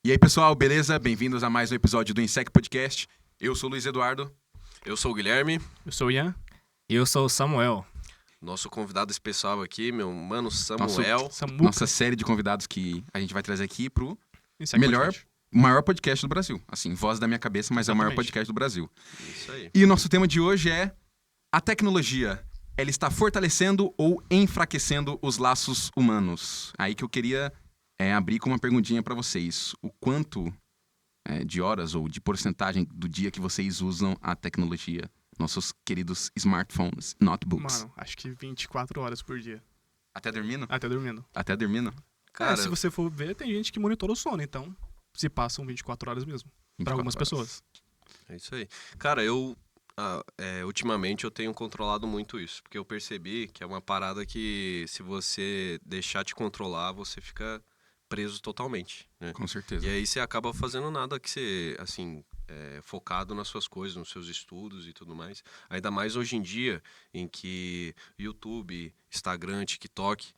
E aí, pessoal, beleza? Bem-vindos a mais um episódio do Insec Podcast. Eu sou o Luiz Eduardo. Eu sou o Guilherme. Eu sou o Ian. E eu sou o Samuel. Nosso convidado especial aqui, meu mano Samuel. Nossa série de convidados que a gente vai trazer aqui pro Podcast. maior podcast do Brasil. Assim, voz da minha cabeça, mas Exatamente. é o maior podcast do Brasil. Isso aí. E o nosso tema de hoje é: a tecnologia, ela está fortalecendo ou enfraquecendo os laços humanos? Aí que eu queria abrir com uma perguntinha pra vocês. O quanto de horas ou de porcentagem do dia que vocês usam a tecnologia? Nossos queridos smartphones, notebooks. Mano, acho que 24 horas por dia. Até dormindo? Até dormindo. Até dormindo? Cara, Se você for ver, tem gente que monitora o sono, então se passam 24 horas mesmo. Pra algumas 24 horas. pessoas. é isso aí. Cara, eu ultimamente eu tenho controlado muito isso, porque eu percebi que é uma parada que se você deixar te controlar, você fica preso totalmente, né? Com certeza. E aí você acaba fazendo nada que você, assim, focado nas suas coisas, nos seus estudos e tudo mais. Ainda mais hoje em dia, em que YouTube, Instagram, TikTok,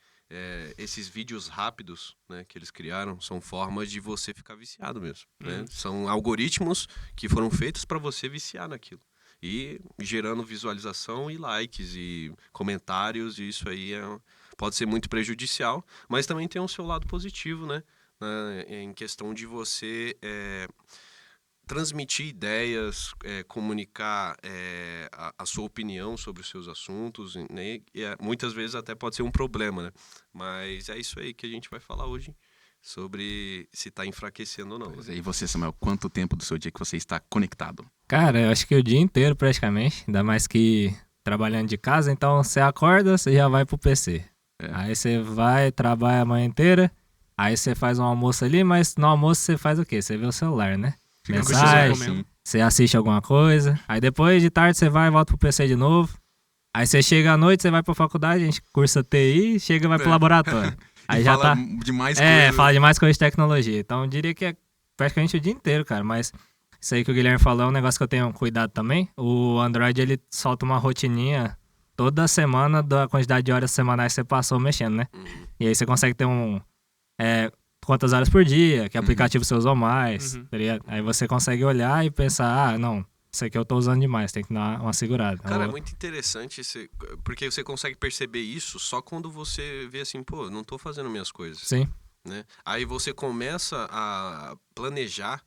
esses vídeos rápidos, né, que eles criaram, são formas de você ficar viciado mesmo, né? São algoritmos que foram feitos para você viciar naquilo. E gerando visualização e likes e comentários, e isso aí pode ser muito prejudicial, mas também tem um seu lado positivo, né? Em questão de você transmitir ideias, comunicar a sua opinião sobre os seus assuntos, né? E muitas vezes até pode ser um problema, né? Mas é isso aí que a gente vai falar hoje, sobre se está enfraquecendo ou não. E você, Samuel, quanto tempo do seu dia que você está conectado? Cara, eu acho que o dia inteiro praticamente, ainda mais que trabalhando de casa, então você acorda, você já vai pro PC. Aí você vai, trabalha a manhã inteira, aí você faz um almoço ali, mas no almoço você faz o quê? Você vê o celular, né? Fica Mensagem, você assiste alguma coisa, aí depois de tarde você vai e volta pro PC de novo, aí você chega à noite, você vai pra faculdade, a gente cursa TI, chega e vai pro laboratório. Aí E já fala tá. de mais coisas. Fala de mais coisa de tecnologia. Então eu diria que é praticamente o dia inteiro, cara. Mas isso aí que o Guilherme falou é um negócio que eu tenho cuidado também. O Android, ele solta uma rotininha toda semana da quantidade de horas semanais que você passou mexendo, né? E aí você consegue ter quantas horas por dia, que aplicativo você usou mais, tá ligado? Aí você consegue olhar e pensar, não, isso aqui eu tô usando demais, tem que dar uma segurada. Cara, é muito interessante, porque você consegue perceber isso só quando você vê assim, pô, não tô fazendo minhas coisas. Sim. Né? Aí você começa a planejar,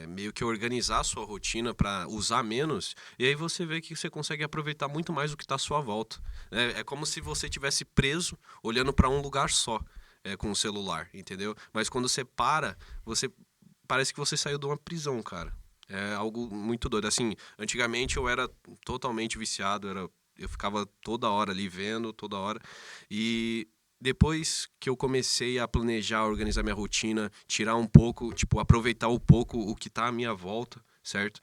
meio que organizar a sua rotina para usar menos, e aí você vê que você consegue aproveitar muito mais o que está à sua volta. É como se você tivesse preso, olhando para um lugar só, com o celular, entendeu? Mas quando você para, parece que você saiu de uma prisão, cara. É algo muito doido. Assim, antigamente eu era totalmente viciado, eu ficava toda hora ali vendo, toda hora. E depois que eu comecei a planejar, organizar minha rotina, tirar um pouco, tipo, aproveitar um pouco o que tá à minha volta, certo?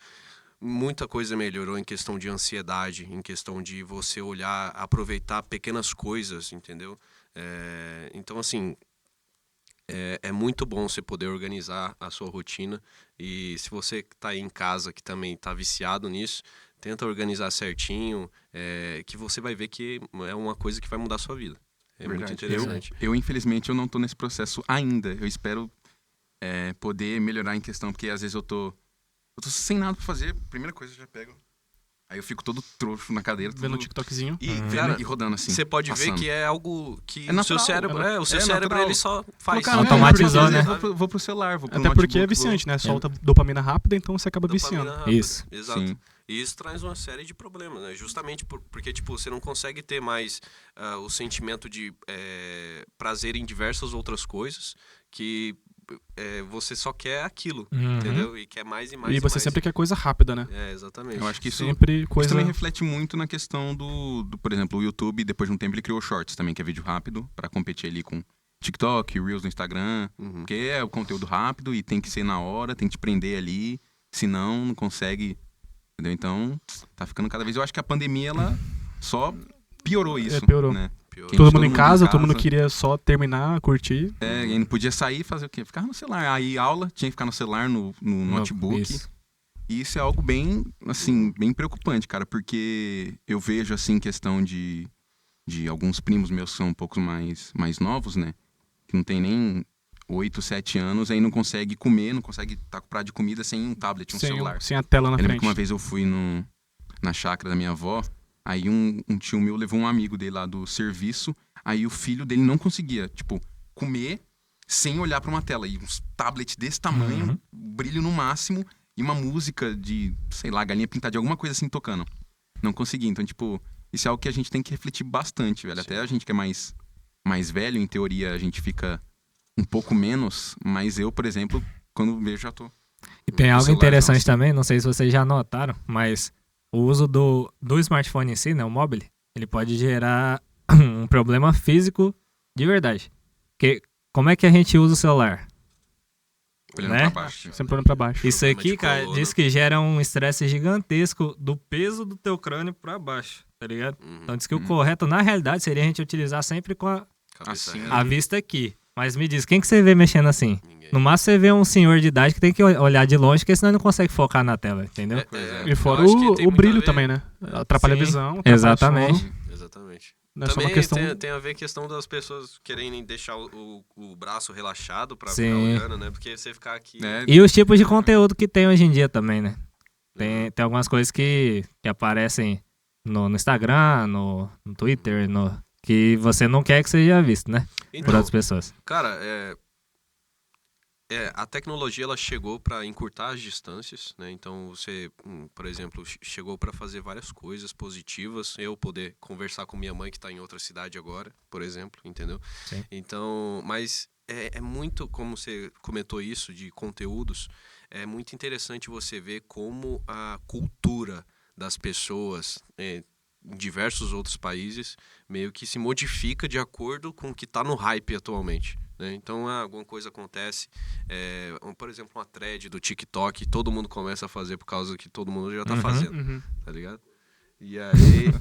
Muita coisa melhorou em questão de ansiedade, em questão de você olhar, aproveitar pequenas coisas, entendeu? Então, assim, é muito bom você poder organizar a sua rotina. E se você está aí em casa que também está viciado nisso, tenta organizar certinho, que você vai ver que é uma coisa que vai mudar a sua vida. É Verdade. muito interessante. Eu, infelizmente, eu não tô nesse processo ainda. Eu espero poder melhorar em questão, porque às vezes eu tô sem nada pra fazer. Primeira coisa, eu já pego. Aí eu fico todo troncho na cadeira. Vendo o TikTokzinho. E, vendo cara, e rodando assim. você pode passando. ver que é algo que o natural, seu cérebro, o seu cérebro natural. ele só faz. Cara, automatizou, né? Vou pro celular, vou pro Até porque é notebook, viciante, né? Solta dopamina rápida, então você acaba viciando. Rápida. Isso. Exato. Sim. E isso traz uma série de problemas, né? Justamente porque, tipo, você não consegue ter mais o sentimento de prazer em diversas outras coisas, que você só quer aquilo, entendeu? E quer mais e mais E você mais. sempre quer coisa rápida, né? Exatamente. Eu acho que isso Sempre coisa... também reflete muito na questão do, por exemplo, o YouTube, depois de um tempo ele criou Shorts também, que é vídeo rápido, pra competir ali com TikTok, Reels no Instagram, porque é o conteúdo rápido e tem que ser na hora, tem que te prender ali, senão não consegue, entendeu? Então, tá ficando cada vez... Eu acho que a pandemia, ela só piorou isso, piorou. né? Todo mundo em casa, todo mundo queria só terminar, curtir. E não podia sair e fazer o quê? Ficava no celular. Aí aula, tinha que ficar no celular, no notebook. Isso. E isso é algo bem, assim, bem preocupante, cara, porque eu vejo, assim, questão de de alguns primos meus que são um pouco mais novos, né? Que não tem nem 8, 7 anos, aí não consegue comer, não consegue estar com prato de comida sem um tablet, um celular. Sem a tela na Eu lembro frente. que uma vez eu fui na chácara da minha avó, aí um tio meu levou um amigo dele lá do serviço, aí o filho dele não conseguia, tipo, comer sem olhar pra uma tela. E uns tablets desse tamanho, brilho no máximo, e uma música de, sei lá, galinha pintada, alguma coisa assim tocando. Não conseguia. Então, tipo, isso é algo que a gente tem que refletir bastante, velho. Sim. Até a gente que é mais velho, em teoria, a gente fica um pouco menos, mas eu, por exemplo, quando vejo, já tô. E tem O algo celular, interessante nossa. também, não sei se vocês já notaram, mas o uso do smartphone em si, né, o mobile, ele pode gerar um problema físico de verdade. Porque como é que a gente usa o celular? Olhando Né? pra baixo. Sempre olhando pra baixo. Isso Problema aqui, de cara, coluna. diz que gera um estresse gigantesco do peso do teu crânio pra baixo, tá ligado? Então diz que o correto, na realidade, seria a gente utilizar sempre com Cabeça Assim, reta, a vista aqui. Mas me diz, quem que você vê mexendo assim? ninguém. No máximo você vê um senhor de idade que tem que olhar de longe, porque senão ele não consegue focar na tela, entendeu? E fora eu acho que tem o muito brilho a ver- também, né? Atrapalha Sim, a visão. atrapalha o exatamente. sono. Exatamente. Não é só Também uma questão... tem a ver a questão das pessoas quererem deixar o braço relaxado pra Sim. ficar olhando, né? Porque você ficar aqui... Né? E os tipos de conteúdo que tem hoje em dia também, né? Tem algumas coisas que aparecem no Instagram, no Twitter, que você não quer que seja visto, né? Por Então, outras pessoas. cara, a tecnologia ela chegou para encurtar as distâncias, né? Então você, por exemplo, chegou para fazer várias coisas positivas. Eu poder conversar com minha mãe que está em outra cidade agora, por exemplo, entendeu? Sim. Então, mas é muito, como você comentou isso de conteúdos, é muito interessante você ver como a cultura das pessoas em diversos outros países meio que se modifica de acordo com o que está no hype atualmente. Né? Então, alguma coisa acontece, por exemplo, uma thread do TikTok, todo mundo começa a fazer por causa que todo mundo já tá fazendo, Uhum. tá ligado? E aí,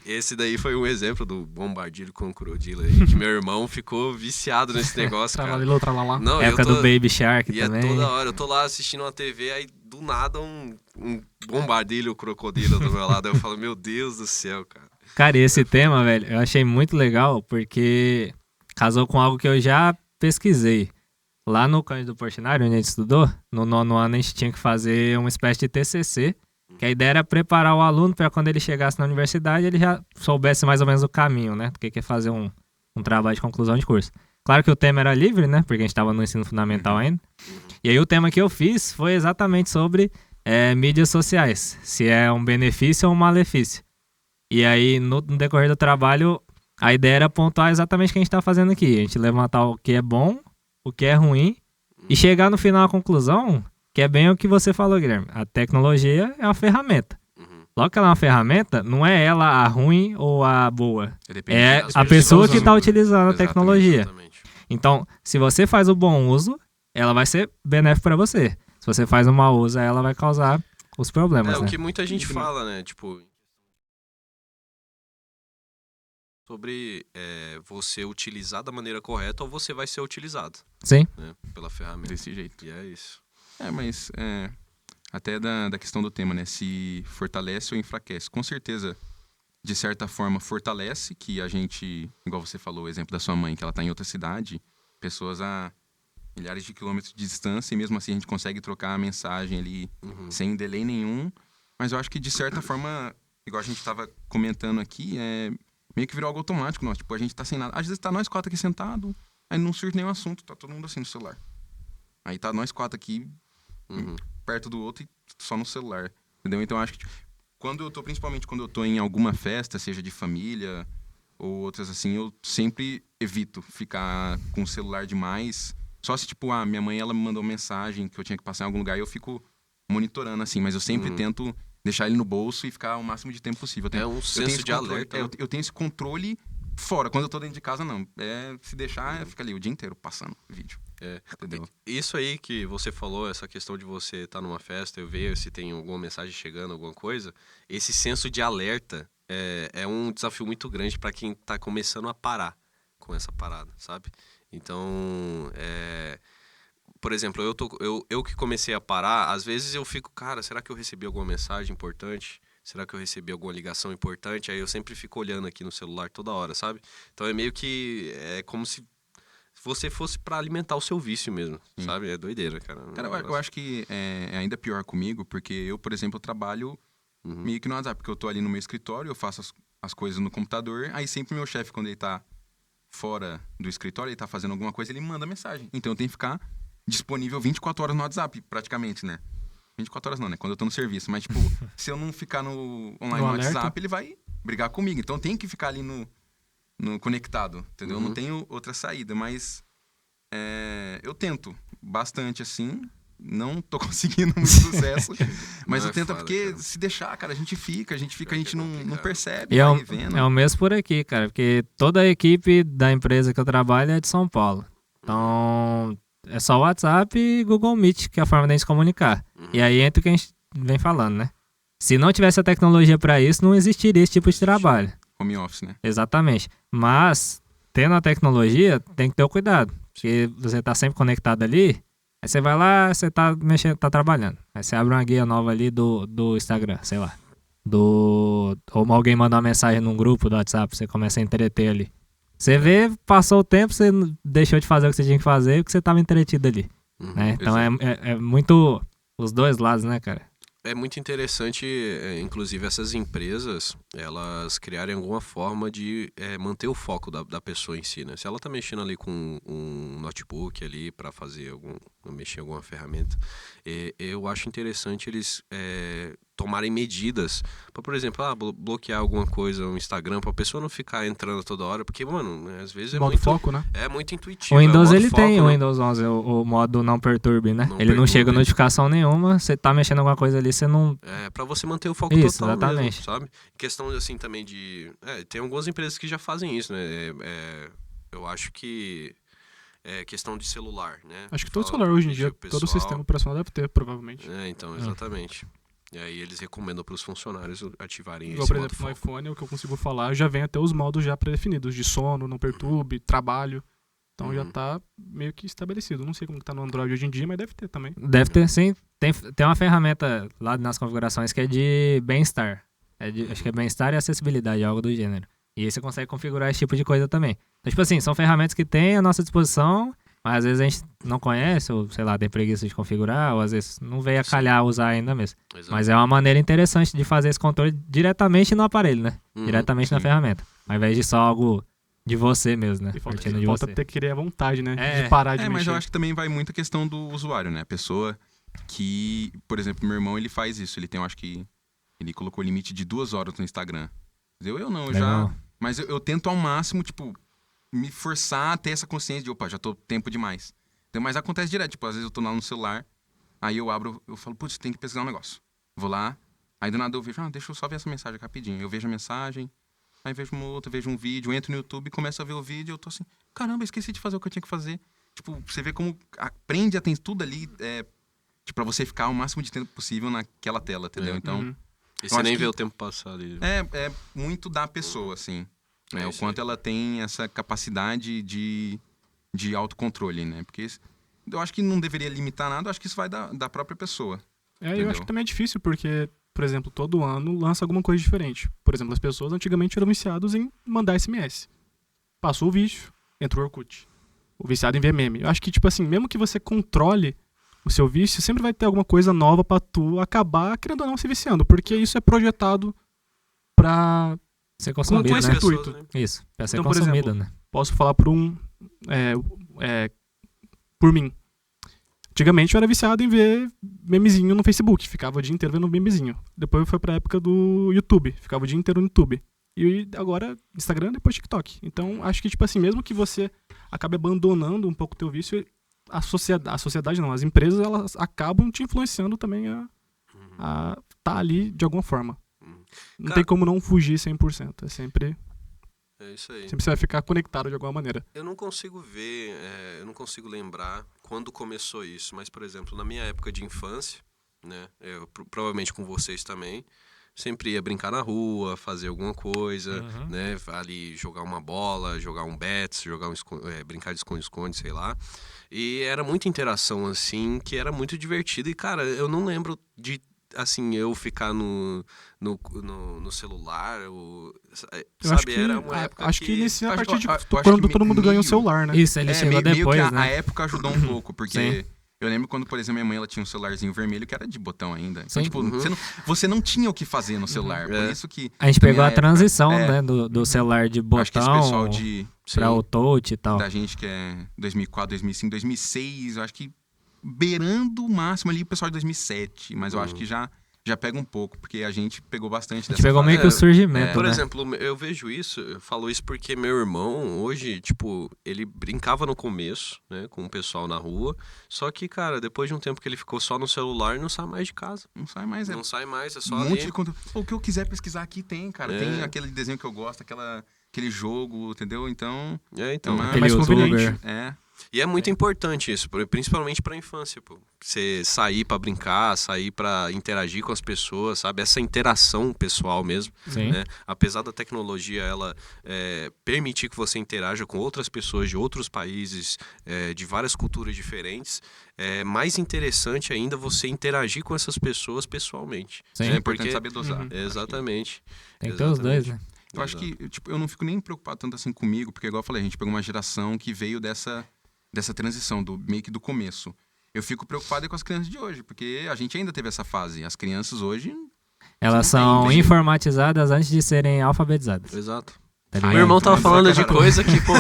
esse daí foi um exemplo do bombardilho com crocodilo aí, que meu irmão ficou viciado nesse negócio, cara. Tralalilo, tralalá. Não, Época do Baby Shark e também. é toda hora, eu tô lá assistindo uma TV, aí do nada um bombardilho crocodilo do meu lado, eu falo, meu Deus do céu, cara. Cara, e esse tema, velho, eu achei muito legal porque casou com algo que eu já pesquisei. Lá no Cândido Portinari, onde a gente estudou, no 9º ano a gente tinha que fazer uma espécie de TCC, que a ideia era preparar o aluno para quando ele chegasse na universidade ele já soubesse mais ou menos o caminho, né? Do que é fazer um trabalho de conclusão de curso. Claro que o tema era livre, né? Porque a gente estava no ensino fundamental ainda. E aí o tema que eu fiz foi exatamente sobre mídias sociais. Se é um benefício ou um malefício. E aí, no decorrer do trabalho, a ideia era pontuar exatamente o que a gente está fazendo aqui. A gente levantar o que é bom, o que é ruim, e chegar no final à conclusão, que é bem o que você falou, Guilherme. A tecnologia é uma ferramenta. Logo que ela é uma ferramenta, não é ela a ruim ou a boa. É das a pessoas pessoa que está usando. utilizando a Exatamente, tecnologia. Exatamente. Então, se você faz o bom uso, ela vai ser benéfica para você. Se você faz o mau uso, ela vai causar os problemas, O né? que muita gente fala, né? Tipo, sobre você utilizar da maneira correta ou você vai ser utilizado, Sim. né? Pela ferramenta. Desse jeito. E é isso. Mas até da questão do tema, né? Se fortalece ou enfraquece. Com certeza, de certa forma, fortalece que a gente, igual você falou, o exemplo da sua mãe, que ela tá em outra cidade, pessoas a milhares de quilômetros de distância, e mesmo assim a gente consegue trocar a mensagem ali sem delay nenhum. Mas eu acho que, de certa forma, igual a gente tava comentando aqui, meio que virou algo automático. Nós, tipo, a gente tá sem nada. Às vezes tá nós 4 aqui sentado, aí não surge nenhum assunto, tá todo mundo assim no celular. Aí tá nós 4 aqui, perto do outro e só no celular, entendeu? Então acho que principalmente quando eu tô em alguma festa, seja de família ou outras assim, eu sempre evito ficar com o celular demais. Só se, tipo, minha mãe, ela me mandou uma mensagem que eu tinha que passar em algum lugar e eu fico monitorando, assim, mas eu sempre tento deixar ele no bolso e ficar o máximo de tempo possível. É um senso esse de controle, alerta, né? eu tenho esse controle fora. Quando eu tô dentro de casa, não. Se deixar, fica ali o dia inteiro passando vídeo. Entendeu? Isso aí que você falou, essa questão de você estar numa festa, eu ver se tem alguma mensagem chegando, alguma coisa, esse senso de alerta é um desafio muito grande para quem tá começando a parar com essa parada, sabe? Então, por exemplo, eu que comecei a parar, às vezes eu fico, cara, será que eu recebi alguma mensagem importante? Será que eu recebi alguma ligação importante? Aí eu sempre fico olhando aqui no celular toda hora, sabe? Então é meio que... É como se você fosse pra alimentar o seu vício mesmo, Sim. sabe? É doideira, cara. Cara, eu acho que é ainda pior comigo, porque eu, por exemplo, trabalho meio que no WhatsApp, porque eu tô ali no meu escritório, eu faço as coisas no computador, aí sempre meu chefe, quando ele tá fora do escritório, ele tá fazendo alguma coisa, ele manda mensagem. Então eu tenho que ficar disponível 24 horas no WhatsApp, praticamente, né? 24 horas não, né? Quando eu tô no serviço. Mas, tipo, se eu não ficar online no alerta. WhatsApp, ele vai brigar comigo. Então eu tenho que ficar ali no conectado, entendeu? Eu não tenho outra saída, mas eu tento bastante, assim. Não tô conseguindo muito sucesso, mas Não eu tento foda, porque cara. se deixar, cara, a gente fica, a gente Pior que é não complicado. percebe, E é vai vendo. o mesmo por aqui, cara, porque toda a equipe da empresa que eu trabalho é de São Paulo. Então, é só WhatsApp e Google Meet, que é a forma de a gente se comunicar. E aí entra o que a gente vem falando, né? Se não tivesse a tecnologia pra isso, não existiria esse tipo de trabalho. Home office, né? Exatamente. Mas, tendo a tecnologia, tem que ter o cuidado. Porque você tá sempre conectado ali, aí você vai lá, você tá mexendo, tá trabalhando. Aí você abre uma guia nova ali do Instagram, sei lá. Ou alguém manda uma mensagem num grupo do WhatsApp, você começa a entreter ali. Você vê, passou o tempo, você deixou de fazer o que você tinha que fazer porque você tava entretido ali. Né? Então é muito os dois lados, né, cara? É muito interessante, inclusive, essas empresas, elas criarem alguma forma de manter o foco da pessoa em si, né? Se ela tá mexendo ali com um notebook ali para fazer mexer em alguma ferramenta, eu acho interessante eles tomarem medidas para, por exemplo, bloquear alguma coisa no Instagram para a pessoa não ficar entrando toda hora, porque, mano, né, às vezes Modo foco, né? é muito intuitivo. O Windows modo ele foco, tem, o né? Windows 11, o modo não perturbe, né? Não Ele não chega perturbe. notificação nenhuma, você tá mexendo em alguma coisa ali, você não... Para você manter o foco Isso, total exatamente. mesmo, sabe? Questão, assim, também de... tem algumas empresas que já fazem isso, né? Eu acho que é questão de celular, né? Acho que todo Fala celular hoje em pro dia, todo o pessoal. sistema operacional deve ter, provavelmente. Então, exatamente. E aí eles recomendam para os funcionários ativarem Igual, esse por modo exemplo, no foco. iPhone, o que eu consigo falar, já vem até os modos já pré-definidos, de sono, não perturbe, trabalho. Então já tá meio que estabelecido. Não sei como que tá no Android hoje em dia, mas deve ter também. Deve ter, sim. Tem uma ferramenta lá nas configurações que é de bem-estar. Acho que é bem-estar e acessibilidade, algo do gênero. E aí você consegue configurar esse tipo de coisa também. Então, tipo assim, são ferramentas que tem à nossa disposição, mas às vezes a gente não conhece, ou sei lá, tem preguiça de configurar, ou às vezes não veio a calhar usar ainda mesmo. Exato. Mas é uma maneira interessante de fazer esse controle diretamente no aparelho, né? Uhum, Diretamente na sim. ferramenta. Ao invés de só algo de você mesmo, né? E falta, Partindo de falta você. ter que querer a vontade, né? É. De parar de Mas mexer. eu acho que também vai muito a questão do usuário, né? A pessoa que, por exemplo, meu irmão, ele faz isso. Ele tem, eu acho que, ele colocou o limite de 2 horas no Instagram. Eu não, eu Legal. já... Mas eu tento ao máximo, tipo, me forçar a ter essa consciência de, opa, já tô tempo demais. Então, mas acontece direto, tipo, às vezes eu tô lá no celular, aí eu abro, eu falo, putz, tem que pesquisar um negócio. Vou lá, aí do nada eu vejo, deixa eu só ver essa mensagem rapidinho. Eu vejo a mensagem, aí vejo uma outra, vejo um vídeo, entro no YouTube e começo a ver o vídeo, eu tô assim, caramba, esqueci de fazer o que eu tinha que fazer. Tipo, você vê como aprende a ter tudo ali, tipo, pra você ficar o máximo de tempo possível naquela tela, entendeu? Então, Uhum. E eu você acho nem que- vê o tempo passar ali. é muito da pessoa, assim. É O isso quanto aí. ela tem essa capacidade de autocontrole, né? Porque eu acho que não deveria limitar nada, eu acho que isso vai da própria pessoa. Eu Entendeu? acho que também é difícil, porque, por exemplo, todo ano lança alguma coisa diferente. Por exemplo, as pessoas antigamente eram viciadas em mandar SMS. Passou o vídeo, entrou o Orkut. O viciado em ver meme. Eu acho que, tipo assim, mesmo que você controle o seu vício, sempre vai ter alguma coisa nova pra tu acabar, querendo ou não, se viciando. Porque isso é projetado pra... Ser Com consumido, esse né? intuito. Isso, pra ser Então, por consumido, exemplo, né? Posso falar por por mim. Antigamente eu era viciado em ver memezinho no Facebook. Ficava o dia inteiro vendo memezinho. Depois foi pra época do YouTube. Ficava o dia inteiro no YouTube. E agora Instagram, depois TikTok. Então acho que, tipo assim, mesmo que você acabe abandonando um pouco o teu vício, a sociedade não, as empresas, elas acabam te influenciando também a tá ali de alguma forma. Não Cara- tem como não fugir 100%. É sempre isso aí. você vai ficar conectado de alguma maneira. Eu não consigo ver, eu não consigo lembrar quando começou isso, mas, por exemplo, na minha época de infância, né, provavelmente com vocês também, sempre ia brincar na rua, fazer alguma coisa, né, ali jogar uma bola, jogar um bets, brincar de esconde-esconde, sei lá. E era muita interação, assim, que era muito divertido. E, cara, eu não lembro de assim, eu ficar no celular, Eu acho sabe? que, Era uma época acho que inicia a acho partir de que- eu acho quando que todo mundo ganha um meio- celular, né? Isso, ele chegou meio depois, que né? a época ajudou um pouco, porque Sim. eu lembro quando, por exemplo, minha mãe ela tinha um celularzinho vermelho que era de botão ainda. Então, Sim. tipo, você não tinha o que fazer no celular. Por É. isso que. A gente também pegou na a época- transição, é, né, do celular de Acho que esse botão pessoal de. pra o touch e tal. Da gente que é 2004, 2005, 2006, eu acho que beirando o máximo ali o pessoal de 2007. Mas eu acho que já pega um pouco, porque a gente pegou bastante A dessa gente pegou fase. meio que o surgimento, Por né? exemplo, eu vejo isso, eu falo isso porque meu irmão, hoje, tipo, ele brincava no começo, né, com o pessoal na rua, só que, cara, depois de um tempo que ele ficou só no celular, não sai mais de casa. Não sai mais, Não sai mais, é só um ali. monte de conteúdo. O que eu quiser pesquisar aqui tem, cara. É. Tem aquele desenho que eu gosto, aquele jogo, entendeu? Então. Então, mais mais youtuber. conveniente. É. E é muito importante isso, principalmente pra infância, pô. Você sair pra brincar, sair pra interagir com as pessoas, sabe? Essa interação pessoal mesmo, Sim. né? Apesar da tecnologia, ela permitir que você interaja com outras pessoas de outros países, de várias culturas diferentes, é mais interessante ainda você interagir com essas pessoas pessoalmente. Sim. É né? importante Porque- saber dosar. Uhum. Exatamente. Tem que ter os dois, né? Eu acho que, tipo, eu não fico nem preocupado tanto assim comigo, porque, igual eu falei, a gente pegou uma geração que veio dessa transição, meio que do começo. Eu fico preocupado com as crianças de hoje, porque a gente ainda teve essa fase. As crianças hoje. Elas não tem, são tem. informatizadas antes de serem alfabetizadas. Exato. Tá Ah, ligado? Meu irmão tava mas falando é, de cara. coisa que, pô.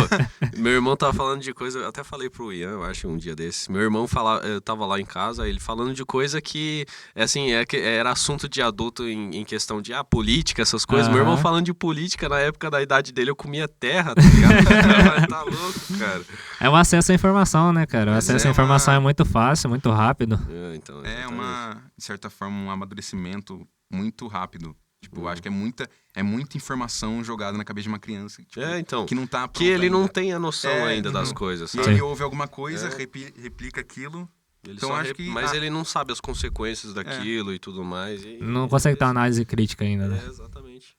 Meu irmão tava falando de coisa. Eu até falei pro Ian, eu acho, um dia desses. Meu irmão eu tava lá em casa, ele falando de coisa que, assim, era assunto de adulto em questão de política, essas coisas. Meu irmão Aham. falando de política, na época da idade dele, eu comia terra, tá ligado? Tá louco, cara. É o acesso à informação, né, cara? O Mas acesso é à informação uma- é muito fácil, muito rápido. Então, É exatamente. de certa forma, um amadurecimento muito rápido. Tipo, eu acho que é muita informação jogada na cabeça de uma criança. Tipo, Então. que não tá Que pronta ele não ainda. tem a noção É, ainda das uhum. coisas, E sabe? aí ele ouve alguma coisa, É. replica aquilo. Ele Então, só acho que Mas a- ele não sabe as consequências daquilo e tudo mais. Não consegue ter uma análise crítica ainda, né? Exatamente.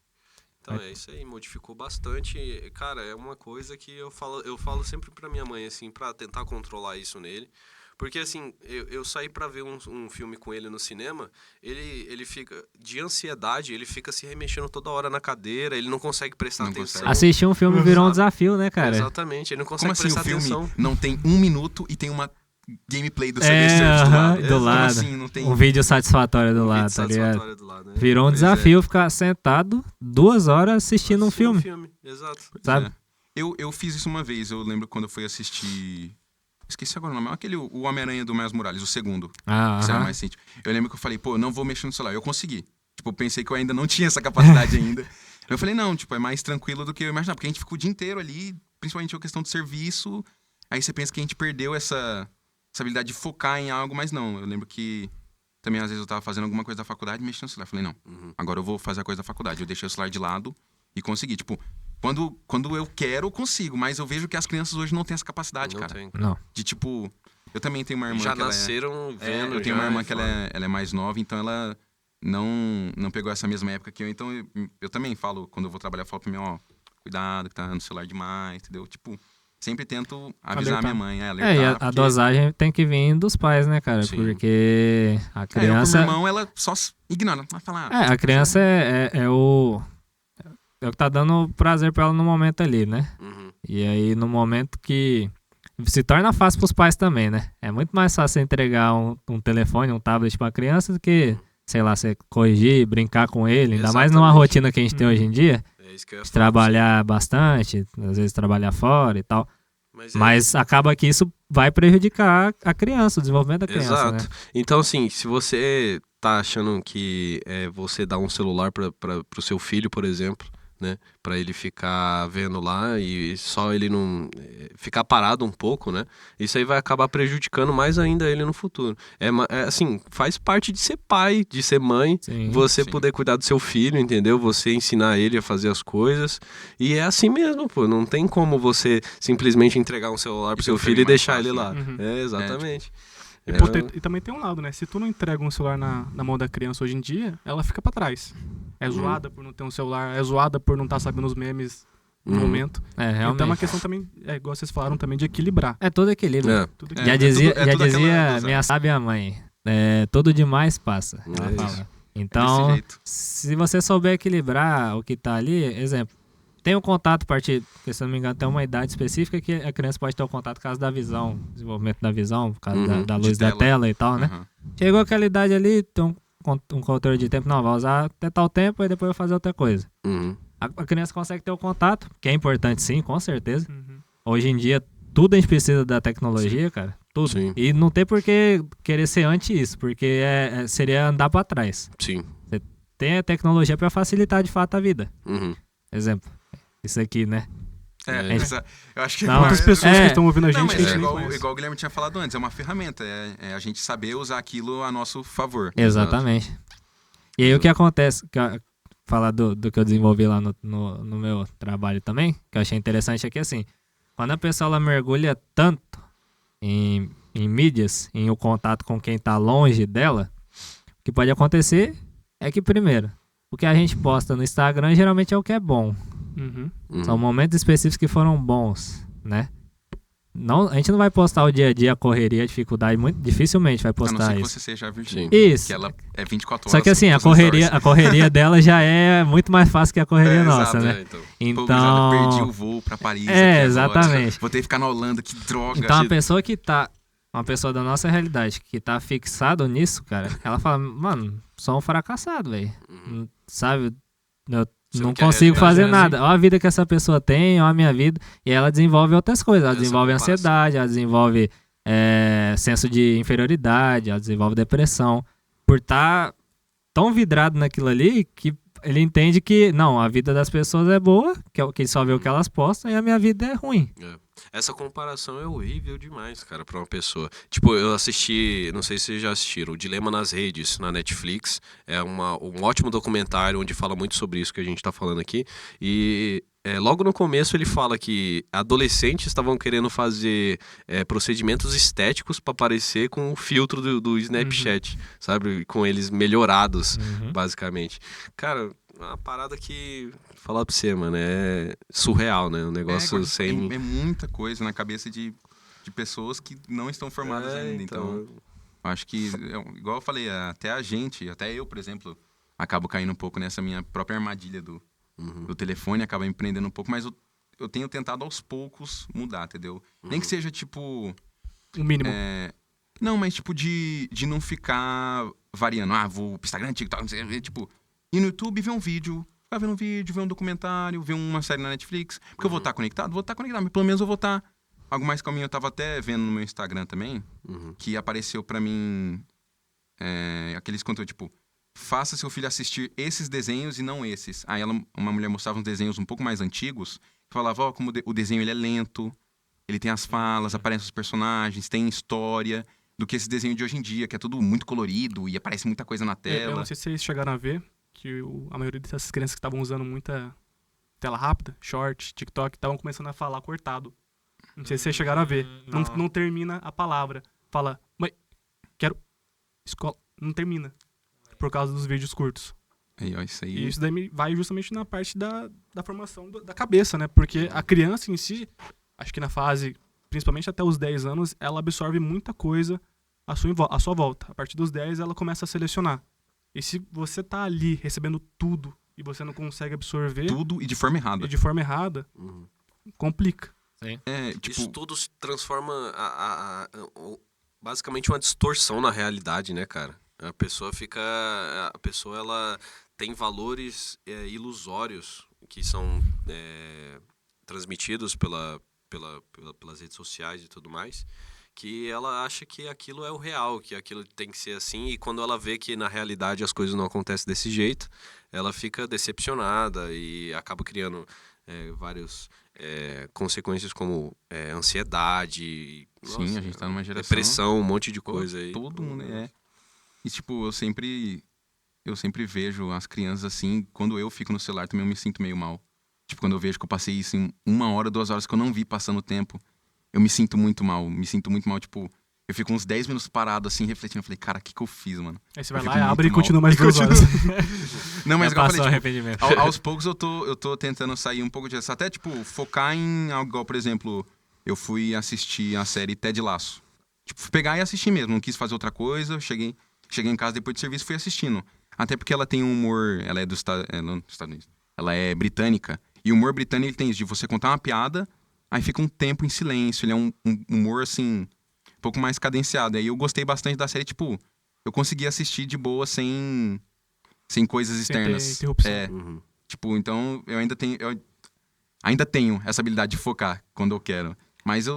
Então é isso aí, modificou bastante. Cara, é uma coisa que eu falo sempre pra minha mãe, assim, pra tentar controlar isso nele. Porque, assim, eu saí pra ver um filme com ele no cinema, ele fica, de ansiedade, ele fica se remexendo toda hora na cadeira, ele não consegue prestar Não atenção. consegue. Assistir um filme virou um Sabe? desafio, né, cara? Exatamente, ele não consegue Como assim o prestar filme atenção. não tem 1 minuto e tem uma gameplay do É, Subway Surfers do aham, lado? do Como lado. assim? Não tem... Um vídeo satisfatório do Um lado, vídeo tá ligado? satisfatório do lado, né? Virou um Pois é. desafio ficar sentado 2 horas assistindo um Assistir filme, Exato. sabe? É. Eu fiz isso uma vez, eu lembro quando eu fui assistir... Esqueci agora o nome, o Homem-Aranha do Miles Morales, o segundo. Ah, Que era aham. mais simples. Eu lembro que eu falei, pô, eu não vou mexer no celular. Eu consegui. Tipo, pensei que eu ainda não tinha essa capacidade ainda. Eu falei, não, tipo, é mais tranquilo do que eu imaginava. Porque a gente ficou o dia inteiro ali, principalmente a questão do serviço. Aí você pensa que a gente perdeu essa habilidade de focar em algo, mas não. Eu lembro que também, às vezes, eu tava fazendo alguma coisa da faculdade e mexendo no celular. Eu falei, não, agora eu vou fazer a coisa da faculdade. Eu deixei o celular de lado e consegui. Tipo, quando eu quero, eu consigo. Mas eu vejo que as crianças hoje não têm essa capacidade, Não cara. tem. Não. De, tipo... Eu também tenho uma irmã Já que ela nasceram vendo. eu tenho já, uma irmã e que fora. ela é mais nova, então ela não pegou essa mesma época que eu. Então eu também falo, quando eu vou trabalhar, eu falo pra mim, ó, cuidado que tá no celular demais, entendeu? Tipo, sempre tento avisar a minha mãe, alertar. É, e a porque- dosagem tem que vir dos pais, né, cara? Sim. Porque a eu criança... como irmão, ela só ignora, vai falar. a criança é o que tá dando prazer pra ela no momento ali, né? Uhum. E aí, no momento que se torna fácil pros pais também, né? É muito mais fácil você entregar um telefone, um tablet pra criança do que, sei lá, você corrigir, brincar com ele. Ainda mais numa Exatamente. rotina que a gente tem hoje em dia, É isso que eu ia de falar. trabalhar bastante, às vezes trabalhar fora e tal. Mas, Mas acaba que isso vai prejudicar a criança, o desenvolvimento da criança, Exato. né? Então, assim, se você tá achando que você dá um celular pro seu filho, por exemplo, né? Pra ele ficar vendo lá e só ele não ficar parado um pouco, né? Isso aí vai acabar prejudicando mais ainda ele no futuro. Assim, faz parte de ser pai, de ser mãe, Sim. você sim. poder cuidar do seu filho, entendeu? Você ensinar ele a fazer as coisas. E é assim mesmo, pô. Não tem como você simplesmente entregar um celular pro E seu preferir filho e mais deixar fácil, ele lá. né? Uhum. Exatamente. E, pô, e também tem um lado, né? Se tu não entrega um celular na mão da criança hoje em dia, ela fica pra trás. É zoada por não ter um celular, é zoada por não estar sabendo os memes no Uhum. momento. É, Então é uma realmente. questão também, igual vocês falaram também, de equilibrar. É todo equilíbrio. É. Tudo É. Já é dizia, tudo- é já tudo aquela dizia dosagem. minha sábia mãe, tudo demais passa. Ela É fala. isso. Então, Desse jeito. se você souber equilibrar o que tá ali, exemplo, tem um contato a partir, porque se eu não me engano, tem uma idade específica que a criança pode ter um contato por causa da visão, desenvolvimento da visão, por causa da de luz da tela e tal, né? Aham. Chegou aquela idade ali, tem um controle de tempo, não, vai usar até tal tempo e depois vai fazer outra coisa. Uhum. A criança consegue ter o contato, que é importante sim, com certeza. Uhum. Hoje em dia, tudo a gente precisa da tecnologia, cara. Tudo. Sim. E não tem por que querer ser anti isso, porque seria andar pra trás. Sim. Tem a tecnologia pra facilitar de fato a vida. Uhum. Exemplo, isso aqui, né? É. Eu acho que Não, Quantas pessoas que estão ouvindo a Não, gente mas que a é gente nem igual, conhece. igual o Guilherme tinha falado antes, é uma ferramenta, é a gente saber usar aquilo a nosso favor. Exatamente. E aí o que acontece, falar do que eu desenvolvi lá no meu trabalho também, que eu achei interessante aqui, assim, quando a pessoa ela mergulha tanto em mídias, em o contato com quem tá longe dela, o que pode acontecer é que, primeiro, o que a gente posta no Instagram geralmente é o que é bom. Uhum. Uhum. São momentos específicos que foram bons, né? Não, a gente não vai postar o dia a dia, a correria, a dificuldade, muito dificilmente vai A não postar ser que isso. você seja a Virgínia. Sim. Isso. Que ela é 24 horas. Só que assim, a postando stories. correria dela já é muito mais fácil que a correria É, nossa, exato, né? Então. Pô, gurizada, perdi o Então, voo pra Paris. É, aqui agora. exatamente. Vou ter que ficar na Holanda, que droga. então a pessoa que tá, uma pessoa da nossa realidade, que tá fixado nisso, cara, ela fala, mano, sou um fracassado, velho. Sabe? Eu Você não não quer consigo realidade, fazer né, nada. Olha a vida que essa pessoa tem, olha a minha vida. E ela desenvolve outras coisas. Ela Essa desenvolve comparação. ansiedade, ela desenvolve senso de inferioridade, ela desenvolve depressão. Por estar tão vidrado naquilo ali que ele entende que, não, a vida das pessoas é boa, que ele só vê o que elas postam, e a minha vida é ruim. Essa comparação é horrível demais, cara, pra uma pessoa. Tipo, eu assisti, não sei se vocês já assistiram, O Dilema nas Redes, na Netflix. É um ótimo documentário onde fala muito sobre isso que a gente tá falando aqui. E logo no começo ele fala que adolescentes estavam querendo fazer procedimentos estéticos pra parecer com o filtro do Snapchat, sabe? Com eles melhorados, basicamente. Cara, uma parada que, falar pra você, mano, é surreal, né? Um negócio sem... É muita coisa na cabeça de pessoas que não estão formadas ainda. Então, acho que, igual eu falei, até a gente, até eu, por exemplo, acabo caindo um pouco nessa minha própria armadilha do telefone, acaba me prendendo um pouco, mas eu tenho tentado aos poucos mudar, entendeu? Nem que seja, tipo... O mínimo. Não, mas tipo de não ficar variando. Vou pro Instagram, TikTok, não sei, tipo... Ir no YouTube, ver um vídeo, ficar vendo um vídeo, ver um documentário, ver uma série na Netflix. Porque eu vou estar conectado? Vou estar conectado, mas pelo menos eu vou estar... Algo mais calminho, eu tava até vendo no meu Instagram também, que apareceu pra mim aqueles conteúdos, tipo... Faça seu filho assistir esses desenhos e não esses. Aí uma mulher mostrava uns desenhos um pouco mais antigos, que falava, como o desenho ele é lento, ele tem as falas, aparecem os personagens, tem história, do que esse desenho de hoje em dia, que é tudo muito colorido e aparece muita coisa na Eu tela. não sei se vocês chegaram a ver que a maioria dessas crianças que estavam usando muita tela rápida, short, TikTok, estavam começando a falar cortado. Não sei se vocês chegaram a ver. Não termina a palavra. Fala, mãe, quero escola. Não termina. Por causa dos vídeos curtos. Aí, ó, isso aí. E isso daí vai justamente na parte da formação da cabeça, né? Porque a criança em si, acho que na fase, principalmente até os 10 anos, ela absorve muita coisa à sua volta. A partir dos 10, ela começa a selecionar. E se você tá ali recebendo tudo e você não consegue absorver Tudo e de forma errada. e de forma errada, complica. Isso tudo se transforma basicamente uma distorção na realidade, né, cara? A pessoa ela tem valores ilusórios que são transmitidos pelas redes sociais e tudo mais, que ela acha que aquilo é o real, que aquilo tem que ser assim, e quando ela vê que na realidade as coisas não acontecem desse jeito, ela fica decepcionada e acaba criando várias consequências como ansiedade, Sim, a gente tá numa geração... depressão, um monte de coisa aí. Todo mundo, E, tipo, eu sempre vejo as crianças assim, quando eu fico no celular também eu me sinto meio mal. Tipo, quando eu vejo que eu passei isso em 1 hora, 2 horas que eu não vi passando o tempo, eu me sinto muito mal. Tipo, eu fico uns 10 minutos parado assim, refletindo. Eu falei, cara, o que eu fiz, mano? Aí você vai Eu lá fico e abre e muito mal. continua mais 2 horas. Não, mas igual eu falei, tipo, arrependimento. aos poucos eu tô tentando sair um pouco disso. Até, tipo, focar em algo igual, por exemplo, eu fui assistir a série Ted Lasso. Tipo, fui pegar e assistir mesmo. Não quis fazer outra coisa. Cheguei em casa depois do serviço e fui assistindo. Até porque ela tem um humor... Ela é dos Estados Unidos. Ela é britânica. E o humor britânico ele tem isso, de você contar uma piada, aí fica um tempo em silêncio. Ele é um humor, assim, um pouco mais cadenciado. Aí eu gostei bastante da série, tipo... Eu consegui assistir de boa, sem coisas externas. Sem ter interrupção. Tipo, então eu ainda tenho essa habilidade de focar quando eu quero. Mas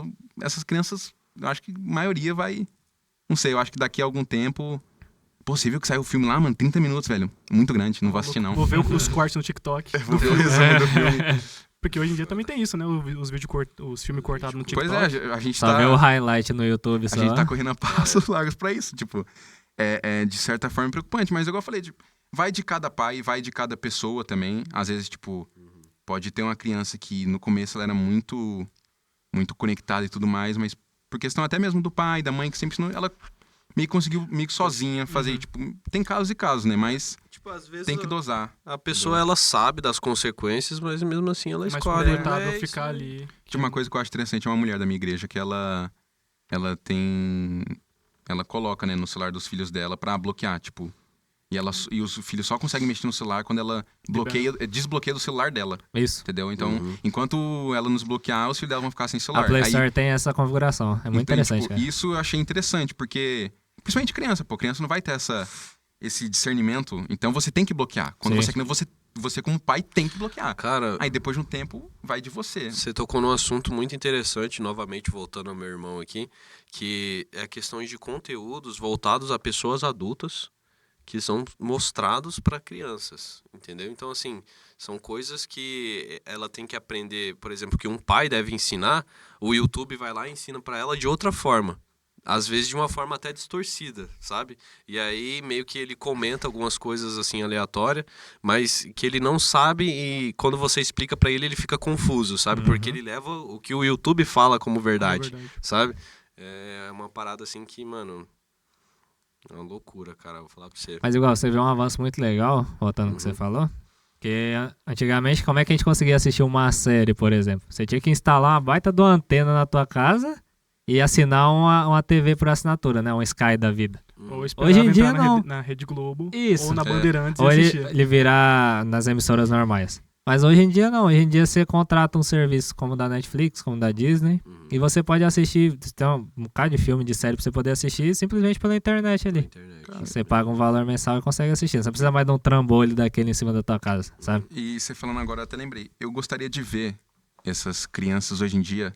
essas crianças, eu acho que a maioria vai... Não sei, eu acho que daqui a algum tempo... Possível que saiu o filme lá, mano, 30 minutos, velho. Muito grande, não vou assistir, não. Vou ver os cortes no TikTok. Vou ver o resumo do filme. Porque hoje em dia também tem isso, né? Os filmes cortados no TikTok. Pois é, a gente Só ver o highlight no YouTube, A gente tá correndo a passos largos pra isso, tipo... É de certa forma preocupante, mas igual eu falei, tipo, vai de cada pai, vai de cada pessoa também. Às vezes, tipo, pode ter uma criança que no começo ela era muito, muito conectada e tudo mais, mas por questão até mesmo do pai, da mãe, que sempre ensinou, ela meio que conseguiu meio que sozinha fazer, tipo, tem casos e casos, né? Mas Tipo, às vezes tem que dosar. a pessoa, ela sabe das consequências, mas mesmo assim ela mais escolhe. confortável É ficar isso, ali. Tinha uma coisa que eu acho interessante, é uma mulher da minha igreja, que ela tem... Ela coloca, né, no celular dos filhos dela pra bloquear, tipo... E os filhos só conseguem mexer no celular quando ela desbloqueia do celular dela, Isso. entendeu? Então, enquanto ela nos bloquear, os filhos dela vão ficar sem A celular. Play Aí, Store tem essa configuração. É muito então, interessante, tipo, cara. isso eu achei interessante, porque... Principalmente criança, pô. Criança não vai ter esse discernimento. Então, você tem que bloquear. Quando Sim. você como pai, tem que bloquear. Cara, Aí, depois de um tempo, vai de você. você tocou num assunto muito interessante, novamente voltando ao meu irmão aqui, que é questões de conteúdos voltados a pessoas adultas que são mostrados para crianças, entendeu? Então, assim, são coisas que ela tem que aprender, por exemplo, que um pai deve ensinar, o YouTube vai lá e ensina para ela de outra forma. Às vezes de uma forma até distorcida, sabe? E aí meio que ele comenta algumas coisas assim aleatórias, mas que ele não sabe e quando você explica pra ele, ele fica confuso, sabe? Porque ele leva o que o YouTube fala como verdade, sabe? É uma parada assim que, mano, é uma loucura, cara, vou falar pra você. Mas igual, você vê um avanço muito legal, voltando ao que você falou, que antigamente, como é que a gente conseguia assistir uma série, por exemplo? Você tinha que instalar uma baita de uma antena na tua casa e assinar uma TV por assinatura, né? Um Sky da vida. Ou esperar Hoje em dia, entrar não. na Rede Globo Isso. ou na Bandeirantes Ou e ele, assistir. ele virar nas emissoras normais. Mas hoje em dia não. Hoje em dia você contrata um serviço como o da Netflix, como o da Disney, e você pode assistir, tem um bocado de filme, de série pra você poder assistir simplesmente pela internet ali. Você paga um valor mensal e consegue assistir. Não precisa mais de um trambolho daquele em cima da tua casa, sabe? E você falando agora, eu até lembrei. Eu gostaria de ver essas crianças hoje em dia,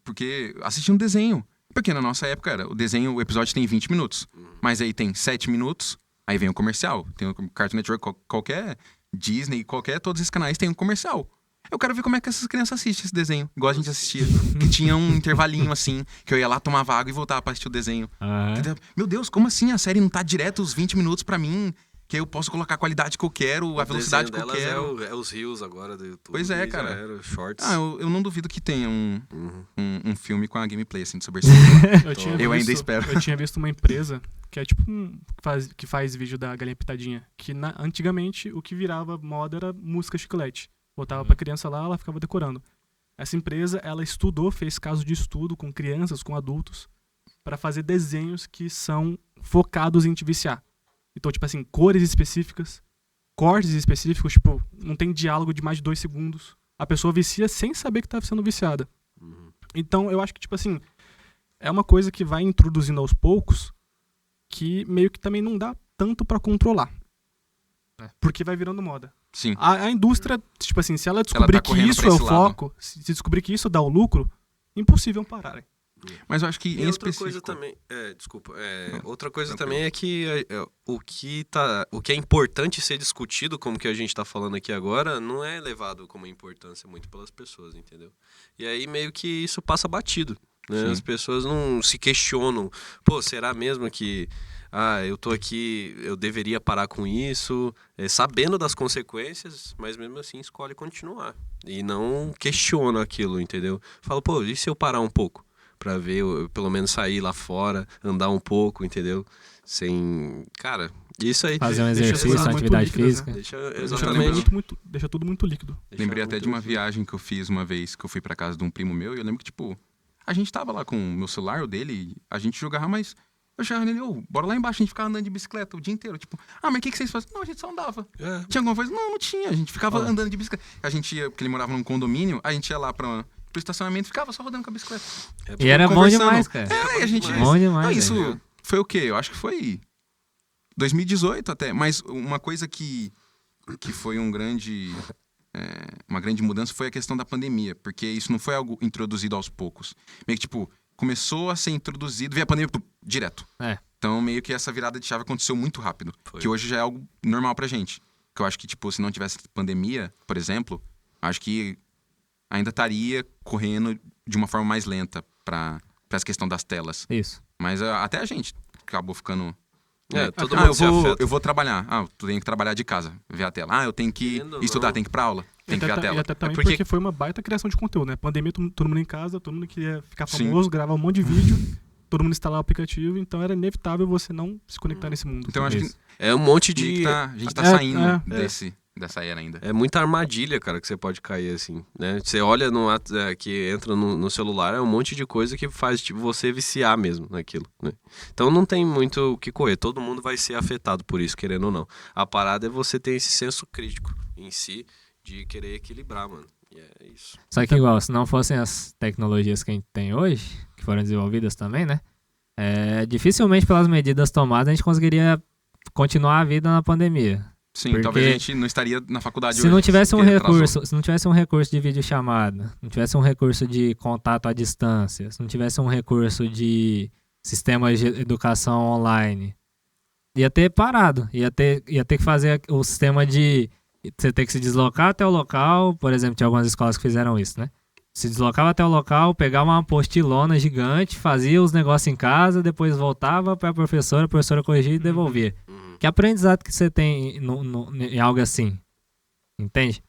porque assistindo desenho. Porque na nossa época o desenho, o episódio tem 20 minutos. Mas aí tem 7 minutos, aí vem o comercial. Tem o Cartoon Network, qualquer Disney, todos esses canais tem um comercial. Eu quero ver como é que essas crianças assistem esse desenho, igual a gente assistia. Que tinha um intervalinho assim, que eu ia lá, tomava água e voltava pra assistir o desenho. Meu Deus, como assim a série não tá direto os 20 minutos pra mim? Que aí eu posso colocar a qualidade que eu quero, a velocidade que eu quero. É os rios agora do YouTube. Pois é, cara. Era shorts. Eu não duvido que tenha um filme com a gameplay assim, sobre Eu ainda espero. Eu tinha visto uma empresa que é tipo que faz vídeo da Galinha Pitadinha. Que antigamente o que virava moda era música chiclete. Botava pra criança lá, ela ficava decorando. Essa empresa, ela estudou, fez caso de estudo com crianças, com adultos, pra fazer desenhos que são focados em te viciar. Então, tipo assim, cores específicas, cortes específicos, tipo, não tem diálogo de mais de 2 segundos. A pessoa vicia sem saber que tá sendo viciada. Então, eu acho que, tipo assim, é uma coisa que vai introduzindo aos poucos que meio que também não dá tanto pra controlar. Porque vai virando moda. Sim. A indústria, tipo assim, se ela descobrir que correndo isso pra é o esse lado. foco, se descobrir que isso dá o lucro, impossível pararem. Mas eu acho que E em outra específico... coisa também, outra coisa tranquilo. também é que o que é importante ser discutido, como que a gente tá falando aqui agora, não é levado como importância muito pelas pessoas, entendeu? E aí meio que isso passa batido, né? Sim. As pessoas não se questionam, pô, será mesmo que eu tô aqui, eu deveria parar com isso, sabendo das consequências, mas mesmo assim escolhe continuar e não questiona aquilo, entendeu? Fala, pô, e se eu parar um pouco? Pra ver, eu, pelo menos sair lá fora, andar um pouco, entendeu? Sem... Cara, isso aí. Fazer um Deixa exercício, as uma coisas atividade muito líquidas, física. Deixa, Deixa exatamente. deixa tudo muito líquido. Lembrei até de uma viagem que eu fiz uma vez, que eu fui pra casa de um primo meu, e eu lembro que, tipo, a gente tava lá com o meu celular, o dele, a gente jogava, mas eu chegava nele, bora lá embaixo, a gente ficava andando de bicicleta o dia inteiro. Tipo, mas o que vocês faziam? Não, a gente só andava. Tinha alguma coisa? Não tinha. A gente ficava andando de bicicleta. A gente ia, porque ele morava num condomínio, a gente ia lá pro estacionamento e ficava só rodando com a bicicleta. E era bom demais, cara. E a gente... Bom demais, Não, isso velho. foi o quê? Eu acho que foi 2018 até. Mas uma coisa que foi uma grande mudança foi a questão da pandemia. Porque isso não foi algo introduzido aos poucos. Meio que, tipo, começou a ser introduzido, veio a pandemia direto. Então, meio que essa virada de chave aconteceu muito rápido. Foi. Que hoje já é algo normal pra gente. Que eu acho que, tipo, se não tivesse pandemia, por exemplo, acho que ainda estaria correndo de uma forma mais lenta pra essa questão das telas. Isso. Mas até a gente acabou ficando... Todo mundo se afeta. eu vou trabalhar. Eu tenho que trabalhar de casa, ver a tela. Eu tenho que Querendo ou estudar, não. tenho que ir pra aula, tenho que ver a E tela. até também porque- porque foi uma baita criação de conteúdo, né? Pandemia, todo mundo em casa, todo mundo queria ficar Sim. famoso, gravar um monte de vídeo, todo mundo instalar o aplicativo, então era inevitável você não se conectar nesse mundo. Então, acho que Isso. É um monte meio de... que a gente tá É, saindo dessa era ainda. É muita armadilha, cara, que você pode cair, assim, né? Você olha que entra no celular, é um monte de coisa que faz tipo, você viciar mesmo naquilo, né? Então não tem muito o que correr, todo mundo vai ser afetado por isso, querendo ou não. A parada é você ter esse senso crítico em si, de querer equilibrar, mano. E é isso. Só que igual, se não fossem as tecnologias que a gente tem hoje, que foram desenvolvidas também, né? Dificilmente pelas medidas tomadas a gente conseguiria continuar a vida na pandemia. Sim, Porque talvez a gente não estaria na faculdade Se hoje. não tivesse um porque atrasou. recurso, se não tivesse um recurso de videochamada, não tivesse um recurso de contato à distância, se não tivesse um recurso de sistemas de educação online, ia ter parado, ia ter que fazer o sistema de você ter que se deslocar até o local, por exemplo, tinha algumas escolas que fizeram isso, né? Se deslocava até o local, pegava uma apostilona gigante, fazia os negócios em casa, depois voltava para a professora corrigia e devolvia. Que aprendizado que você tem em algo assim? Entende?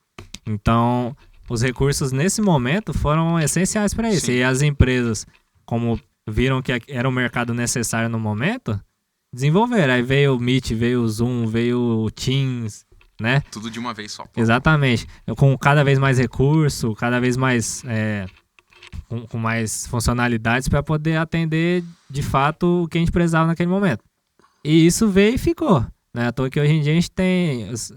Então, os recursos nesse momento foram essenciais para isso. Sim. E as empresas, como viram que era um mercado necessário no momento, desenvolveram. Aí veio o Meet, veio o Zoom, veio o Teams, né? Tudo de uma vez só. Exatamente. Com cada vez mais recurso, cada vez mais com mais funcionalidades para poder atender de fato o que a gente precisava naquele momento. E isso veio e ficou. Né? À toa que hoje em dia a gente tem os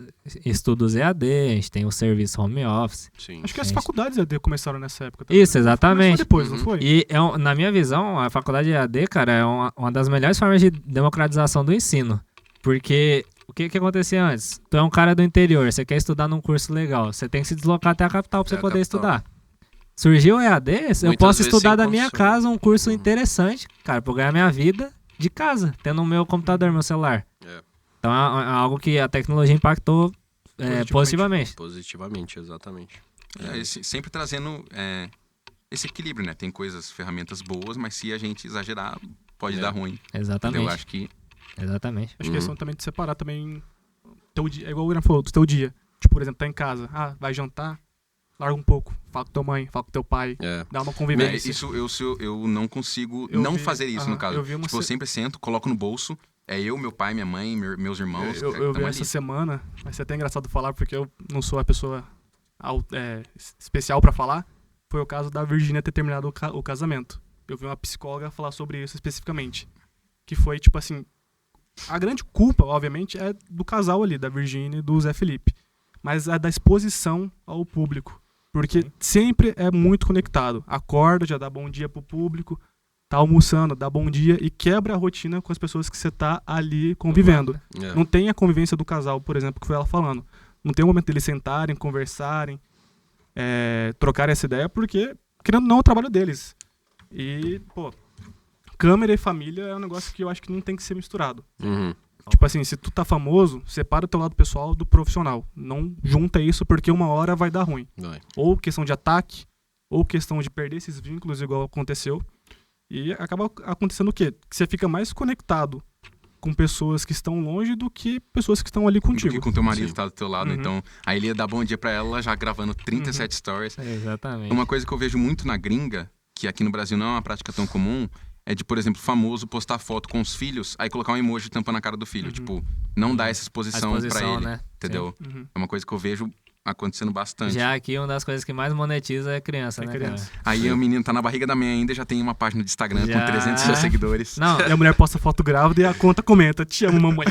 estudos EAD, a gente tem o serviço home office. Sim. Acho que as Gente. faculdades EAD começaram nessa época também. Isso, exatamente. Começou depois, não foi? E na minha visão, a faculdade EAD, cara, é uma das melhores formas de democratização do ensino. Porque o que acontecia antes? Tu é um cara do interior, você quer estudar num curso legal, você tem que se deslocar até a capital pra você Até a poder capital. estudar. Surgiu o EAD, eu Muitas posso vezes estudar sem da minha condição. casa um curso interessante, cara, pra eu ganhar minha vida de casa, tendo o meu computador, meu celular. É. Então é algo que a tecnologia impactou positivamente. Positivamente, exatamente. Sempre trazendo esse equilíbrio, né? Tem ferramentas boas, mas se a gente exagerar, pode dar ruim. Exatamente. Eu acho que... Exatamente. Acho que é questão também de separar também teu dia. É igual o William falou, do teu dia. Tipo, por exemplo, tá em casa. Vai jantar, larga um pouco. Fala com tua mãe, fala com teu pai. Dá uma convivência. Eu não consigo Eu não vi- fazer isso, no caso. eu vi uma Tipo, eu se- sempre sento, coloco no bolso. É eu, meu pai, minha mãe, meus irmãos. Eu vi tamo essa ali. semana, vai ser até engraçado falar, porque eu não sou a pessoa especial pra falar. Foi o caso da Virgínia ter terminado o casamento. Eu vi uma psicóloga falar sobre isso especificamente. Que foi, tipo assim, a grande culpa, obviamente, é do casal ali, da Virgínia e do Zé Felipe. Mas é da exposição ao público. Porque sempre é muito conectado. Acorda, já dá bom dia pro público, tá almoçando, dá bom dia e quebra a rotina com as pessoas que você tá ali convivendo. Não tem a convivência do casal, por exemplo, que foi ela falando. Não tem o momento deles sentarem, conversarem, trocarem essa ideia, porque, querendo ou não, é o trabalho deles. E, pô, câmera e família é um negócio que eu acho que não tem que ser misturado. Uhum. Tipo assim, se tu tá famoso, separa o teu lado pessoal do profissional. Não junta isso porque uma hora vai dar ruim. Vai. Ou questão de ataque, ou questão de perder esses vínculos igual aconteceu. E acaba acontecendo o quê? Que você fica mais conectado com pessoas que estão longe do que pessoas que estão ali Do contigo. que com teu marido Sim. tá do teu lado. Uhum. Então, aí ele ia dar bom dia pra ela, já gravando 37 stories. Exatamente. Uma coisa que eu vejo muito na gringa, que aqui no Brasil não é uma prática tão comum, é de, por exemplo, famoso postar foto com os filhos, aí colocar um emoji tampando a cara do filho. Tipo, não dá essa exposição, pra ele. né? Entendeu? Uhum. É uma coisa que eu vejo acontecendo bastante. Já aqui, uma das coisas que mais monetiza é criança, É né, criança. cara? Aí o menino tá na barriga da mãe ainda, já tem uma página de Instagram Já. com 300 seguidores. Não, E a mulher posta foto grávida e a conta comenta, te amo, mamãe.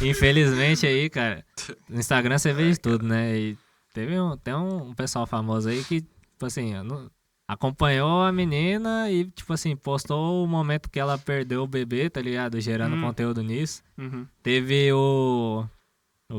infelizmente aí, cara, no Instagram você vê de tudo, né? E tem um pessoal famoso aí que, tipo assim, acompanhou a menina e, tipo assim, postou o momento que ela perdeu o bebê, tá ligado? Gerando conteúdo nisso. Uhum. Teve o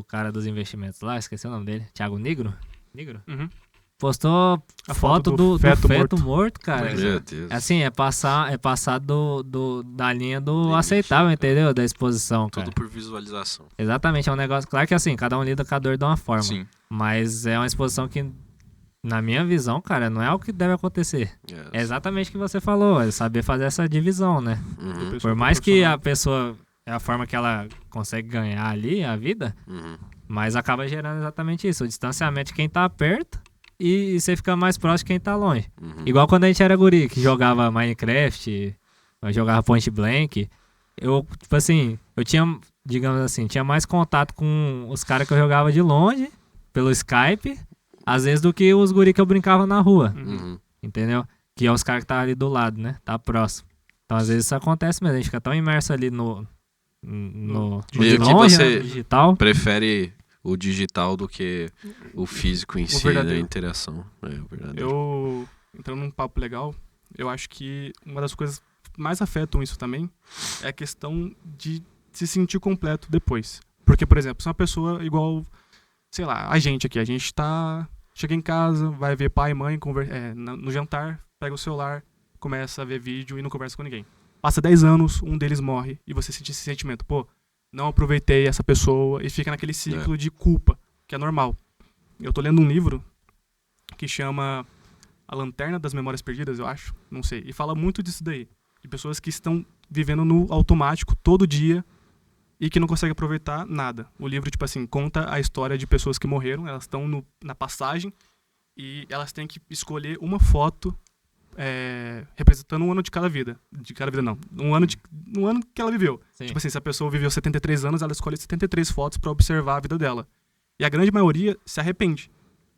cara dos investimentos lá, esqueci o nome dele, Thiago Negro? Negro? Uhum. Postou A foto foto do do feto, feto morto, cara. Meu Deus. Assim, é passar da linha do Limite, aceitável, cara. entendeu? Da exposição, cara. Tudo por visualização. Exatamente, é um negócio. Claro que assim, cada um lida com a dor de uma forma. Sim. Mas é uma exposição que, na minha visão, cara, não é o que deve acontecer. É exatamente o que você falou, é saber fazer essa divisão, né? Uhum, Por mais que a pessoa. É a forma que ela consegue ganhar ali a vida, uhum. mas acaba gerando exatamente isso. O distanciamento de quem tá perto e você fica mais próximo de quem tá longe. Uhum. Igual quando a gente era guri, que jogava Minecraft, jogava Point Blank. Eu, tipo assim, eu tinha, digamos assim, tinha mais contato com os caras que eu jogava de longe, pelo Skype, às vezes do que os guri que eu brincava na rua, Uhum. entendeu? Que é os caras que tá ali do lado, né? Tá próximo. Então, às vezes isso acontece mesmo, a gente fica tão imerso ali no Meio de que longe, você- né? No digital. Prefere o digital do que o físico em si, né? A verdadeiro. interação. É, o verdadeiro. Eu, entrando num papo legal, eu acho que uma das coisas que mais afetam isso também é a questão de se sentir completo depois. Porque, por exemplo, se uma pessoa igual, sei lá, a gente aqui, chega em casa, vai ver pai e mãe no jantar, pega o celular, começa a ver vídeo e não conversa com ninguém. Passa 10 anos, um deles morre e você sente esse sentimento, pô, não aproveitei essa pessoa e fica naquele ciclo de culpa, que é normal. Eu tô lendo um livro que chama A Lanterna das Memórias Perdidas, eu acho, não sei, e fala muito disso daí, de pessoas que estão vivendo no automático todo dia e que não conseguem aproveitar nada. O livro, tipo assim, conta a história de pessoas que morreram, elas estão na passagem e elas têm que escolher uma foto representando um ano de cada vida. De cada vida não. Um ano que ela viveu. Sim. Tipo assim, se a pessoa viveu 73 anos, ela escolhe 73 fotos pra observar a vida dela. E a grande maioria se arrepende.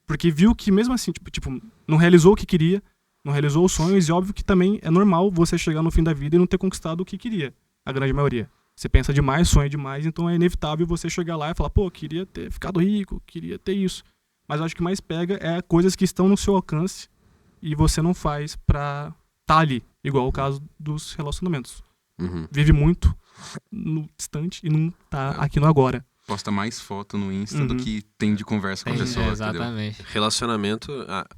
Porque viu que mesmo assim, tipo, não realizou o que queria, não realizou os sonhos, e óbvio que também é normal você chegar no fim da vida e não ter conquistado o que queria. A grande maioria. Você pensa demais, sonha demais, então é inevitável você chegar lá e falar, pô, queria ter ficado rico, queria ter isso. Mas eu acho que mais pega é coisas que estão no seu alcance e você não faz pra tá ali. Igual o caso dos relacionamentos. Uhum. Vive muito no distante e não tá aqui no agora. Posta mais foto no Insta do que tem de conversa com a pessoa, entendeu? Exatamente. Relacionamento,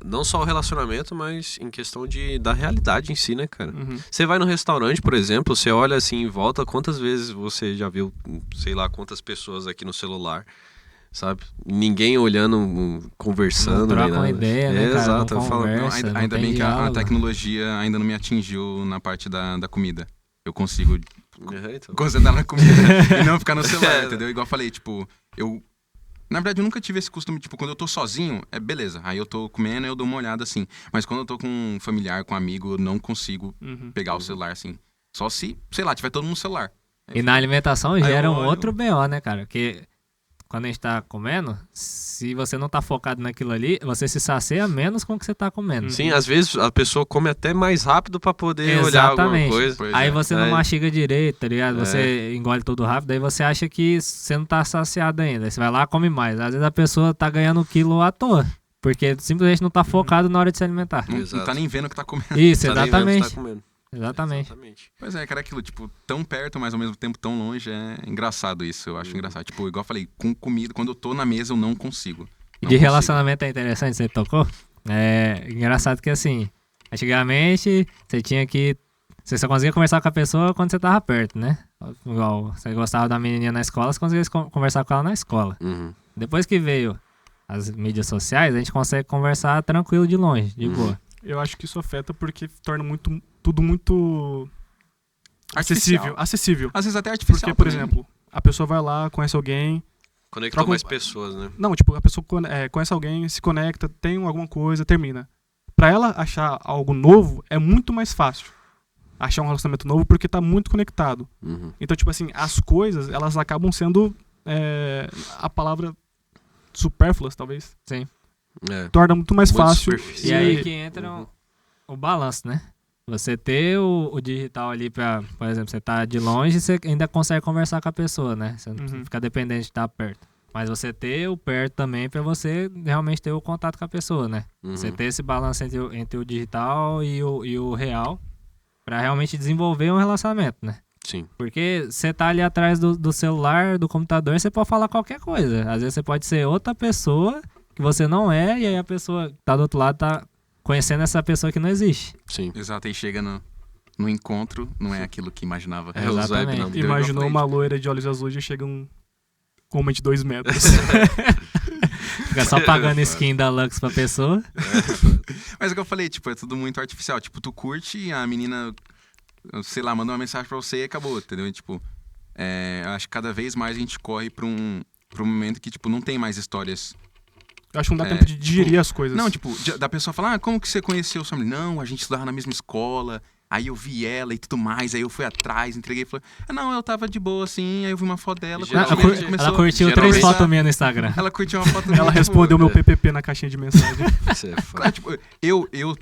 não só o relacionamento, mas em questão da realidade em si, né, cara? Uhum. Você vai no restaurante, por exemplo, você olha assim em volta, quantas vezes você já viu, sei lá, quantas pessoas aqui no celular, sabe? Ninguém olhando, conversando, Não nem troca uma nada. ideia, né, cara? Exato, Não eu falo, conversa. Não, Essa, ainda não bem tem que a diálogo. tecnologia ainda não me atingiu na parte da comida. Eu consigo então. concentrar na comida e não ficar no celular, entendeu? Igual eu falei, tipo, na verdade, eu nunca tive esse costume, tipo, quando eu tô sozinho, beleza. Aí eu tô comendo e eu dou uma olhada assim. Mas quando eu tô com um familiar, com um amigo, eu não consigo Uhum. pegar o celular assim. Só se, sei lá, tiver todo mundo no celular. E na alimentação gera eu um olho- outro BO, né, cara? Porque quando a gente tá comendo, se você não tá focado naquilo ali, você se sacia menos com o que você tá comendo. Sim, às vezes a pessoa come até mais rápido pra poder olhar alguma Exatamente. coisa. Pois Aí é. você não mastiga direito, tá ligado? É. Você engole tudo rápido, aí você acha que você não tá saciado ainda. Aí você vai lá e come mais. Às vezes a pessoa tá ganhando quilo à toa. Porque simplesmente não tá focado na hora de se alimentar. Não Exato. tá nem vendo o que tá comendo. Isso, Tá nem vendo o que exatamente. tá comendo. Exatamente. Pois é, cara, aquilo, tipo, tão perto, mas ao mesmo tempo tão longe, é engraçado isso, eu acho engraçado. Tipo, igual eu falei, com comida, quando eu tô na mesa, eu não consigo. E Não de consigo. relacionamento é interessante, você tocou? É engraçado que assim, antigamente você só conseguia conversar com a pessoa quando você tava perto, né? Igual, você gostava da menininha na escola, você conseguia conversar com ela na escola. Uhum. Depois que veio as mídias sociais, a gente consegue conversar tranquilo de longe, de boa. Eu acho que isso afeta porque torna tudo muito Artificial. acessível. Às vezes até artificial Porque, por também. exemplo, a pessoa vai lá, conhece alguém. Conectou Troca um- mais pessoas, né? Não, tipo, a pessoa conhece alguém, se conecta, tem alguma coisa, termina. Pra ela achar algo novo, é muito mais fácil achar um relacionamento novo porque tá muito conectado. Uhum. Então, tipo assim, as coisas, elas acabam sendo a palavra supérfluas, talvez. Sim. Torna muito mais Muito fácil. superficial. E aí que entra o balanço, né? Você ter o digital ali pra, por exemplo, você tá de longe, você ainda consegue conversar com a pessoa, né? Você não fica dependente de estar perto. Mas você ter o perto também pra você realmente ter o contato com a pessoa, né? Você ter esse balanço entre o digital e o real pra realmente desenvolver um relacionamento, né? Sim. Porque você tá ali atrás do celular, do computador, você pode falar qualquer coisa. Às vezes você pode ser outra pessoa que você não é, e aí a pessoa que tá do outro lado tá conhecendo essa pessoa que não existe. Sim. Exato, aí chega no encontro, não é aquilo que imaginava. É, os Exatamente. web Imaginou Play. uma loira de olhos azuis e chega um homem de 2 metros. Fica só pagando skin da Lux pra pessoa. Mas é o que eu falei, tipo, é tudo muito artificial. Tipo, tu curte, a menina, sei lá, manda uma mensagem pra você e acabou, entendeu? E, tipo, acho que cada vez mais a gente corre pra um momento que, tipo, não tem mais histórias. Eu acho que não dá tempo de digerir as coisas. Não, tipo, da pessoa falar, como que você conheceu sua menina? Não, a gente estudava na mesma escola, aí eu vi ela e tudo mais, aí eu fui atrás, entreguei e falei, não, eu tava de boa assim, aí eu vi uma foto dela. Geralmente- Ela curtiu 3 geralmente- fotos minhas no Instagram. Ela curtiu uma foto minha, Ela tipo, respondeu meu PPP na caixinha de mensagem. Isso é foda. Tipo, eu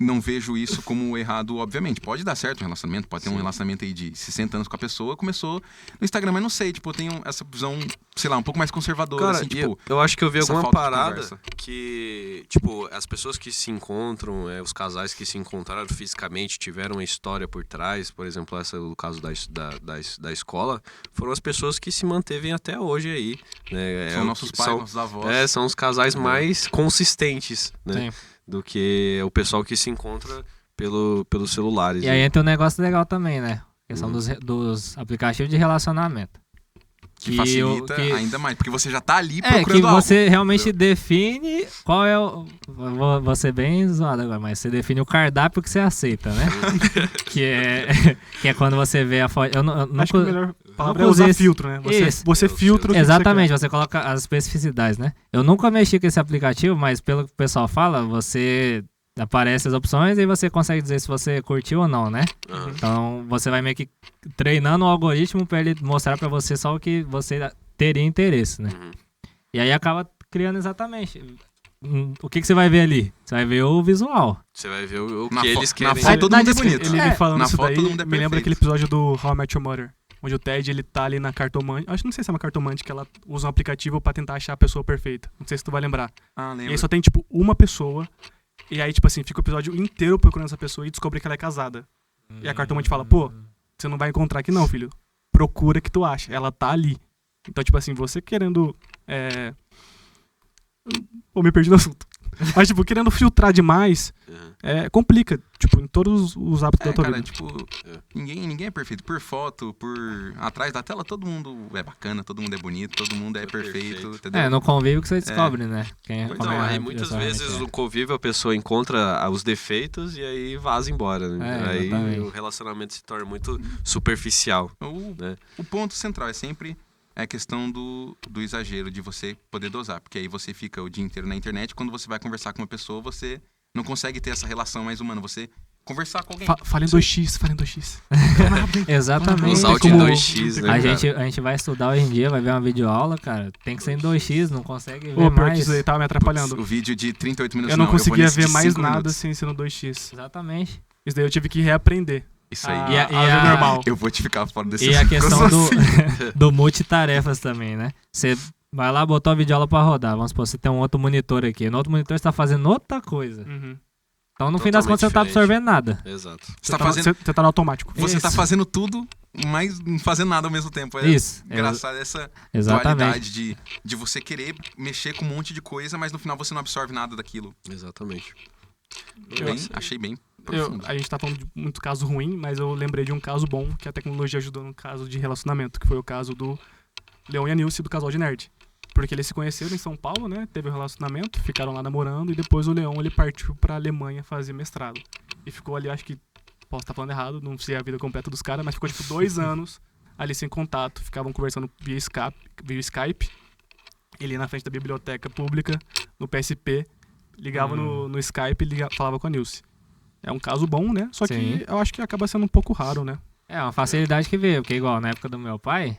não vejo isso como errado, obviamente. Pode dar certo um relacionamento, pode ter um relacionamento aí de 60 anos com a pessoa, começou no Instagram, mas não sei, tipo, eu tenho essa visão, sei lá, um pouco mais conservadora, Cara, assim, e tipo... eu acho que eu vi essa alguma falta de parada conversa. que, tipo, as pessoas que se encontram, os casais que se encontraram fisicamente, tiveram uma história por trás, por exemplo, essa do caso da escola, foram as pessoas que se mantevem até hoje aí, né? São nossos pais, nossos avós. São os casais mais consistentes, né? Sim. Do que o pessoal que se encontra pelos celulares. E aí entra um negócio legal também, né? A questão dos aplicativos de relacionamento. Que facilita ainda mais, porque você já tá ali Que procurando algo. você realmente define qual é o... Vou ser bem zoado agora, mas você define o cardápio que você aceita, né? que é quando você vê a foto... Eu não Acho que a melhor palavra é nunca usei usar esse- filtro, né? Isso. Você filtra o que Exatamente, você você coloca as especificidades, né? Eu nunca mexi com esse aplicativo, mas pelo que o pessoal fala, você aparece as opções e você consegue dizer se você curtiu ou não, né? Aham. Então você vai meio que treinando o algoritmo pra ele mostrar pra você só o que você teria interesse, né? Uhum. E aí acaba criando exatamente. O que você vai ver ali? Você vai ver o visual. Você vai ver o Na que fo- eles na querem. foto todo mundo é quer. bonito. Ele me falando Na isso foto daí, todo mundo é me lembra perfeito. aquele episódio do How I Met Your Mother, onde o Ted, ele tá ali na cartomante. Acho que não sei se é uma cartomante, que ela usa um aplicativo pra tentar achar a pessoa perfeita. Não sei se tu vai lembrar. Ah, E lembro. aí só tem, tipo, uma pessoa. E aí, tipo assim, fica o episódio inteiro procurando essa pessoa e descobre que ela é casada. E a cartomante fala, pô, você não vai encontrar aqui não, filho. Procura que tu acha. Ela tá ali. Então, tipo assim, você querendo... Pô, me perdi no assunto. Mas, tipo, querendo filtrar demais, Uhum. complica. Tipo, em todos os hábitos da tua cara, vida. tipo, ninguém é perfeito. Por foto, por atrás da tela, todo mundo é bacana, todo mundo é bonito, todo mundo é perfeito, entendeu? No convívio que você descobre, né? Quem Pois como Não, é aí a muitas pessoa vezes realmente no convívio a pessoa encontra os defeitos e aí vaza embora, né? Aí exatamente. o relacionamento se torna muito superficial. né? O ponto central é sempre a questão do exagero, de você poder dosar. Porque aí você fica o dia inteiro na internet, quando você vai conversar com uma pessoa, você não consegue ter essa relação mais humana. Você conversar com alguém. Fala em 2x, fala em 2x. Exatamente. Usar o de como- 2x, né? A cara? gente vai estudar hoje em dia, vai ver uma videoaula, cara. Tem que ser em 2x, não consegue ver Ô, pior que mais. isso aí tava me atrapalhando. O vídeo de 38 minutos Eu não vou conseguia nesse ver de mais 5 nada minutos. sem ser no 2x. Exatamente. Isso daí eu tive que reaprender. Isso aí. E a- ver normal. Eu vou te ficar fora desse E a assunto, questão eu sou assim. do multitarefas também, né? Você vai lá, botou a videoaula pra rodar. Vamos supor, você tem um outro monitor aqui. No outro monitor você tá fazendo outra coisa. Uhum. Então, no fim das contas, você não tá Totalmente absorvendo nada. Exato. Você tá fazendo, Você tá no automático. você tá Isso. fazendo tudo, mas não fazendo nada ao mesmo tempo. É Isso. engraçado essa Exatamente. dualidade de você querer mexer com um monte de coisa, mas no final você não absorve nada daquilo. Exatamente. Achei bem Eu- profundo. a gente tá falando de muito caso ruim, mas eu lembrei de um caso bom que a tecnologia ajudou no caso de relacionamento, que foi o caso do Leon e a Nilce, do casal de nerd. Porque eles se conheceram em São Paulo, né? Teve um relacionamento, ficaram lá namorando e depois o Leon ele partiu pra Alemanha fazer mestrado. E ficou ali, acho que, posso estar falando errado, não sei a vida completa dos caras, mas ficou tipo 2 anos ali sem contato, ficavam conversando via Skype. Ele ia na frente da biblioteca pública, no PSP, ligava no Skype e falava com a Nilce. É um caso bom, né? Só Sim. que eu acho que acaba sendo um pouco raro, né? É uma facilidade que veio, porque igual na época do meu pai,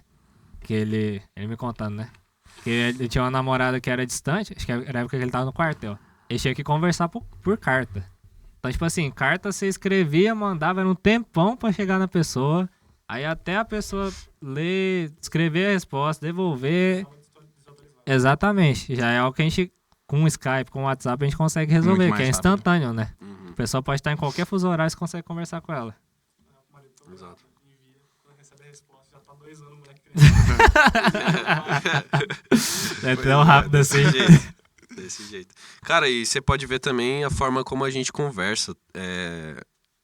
que ele me contando, né? Porque ele tinha uma namorada que era distante, acho que era a época que ele tava no quartel. Ele tinha que conversar por carta. Então, tipo assim, carta você escrevia, mandava, era um tempão pra chegar na pessoa. Aí até a pessoa ler, escrever a resposta, devolver. Exatamente. Já é algo que a gente, com o Skype, com o WhatsApp, a gente consegue resolver, Muito mais que é rápido. instantâneo, né? Uhum. A pessoa pode estar em qualquer fuso horário, você consegue conversar com ela. Exato. É tão rápido assim. Desse jeito. Cara, e você pode ver também a forma como a gente conversa.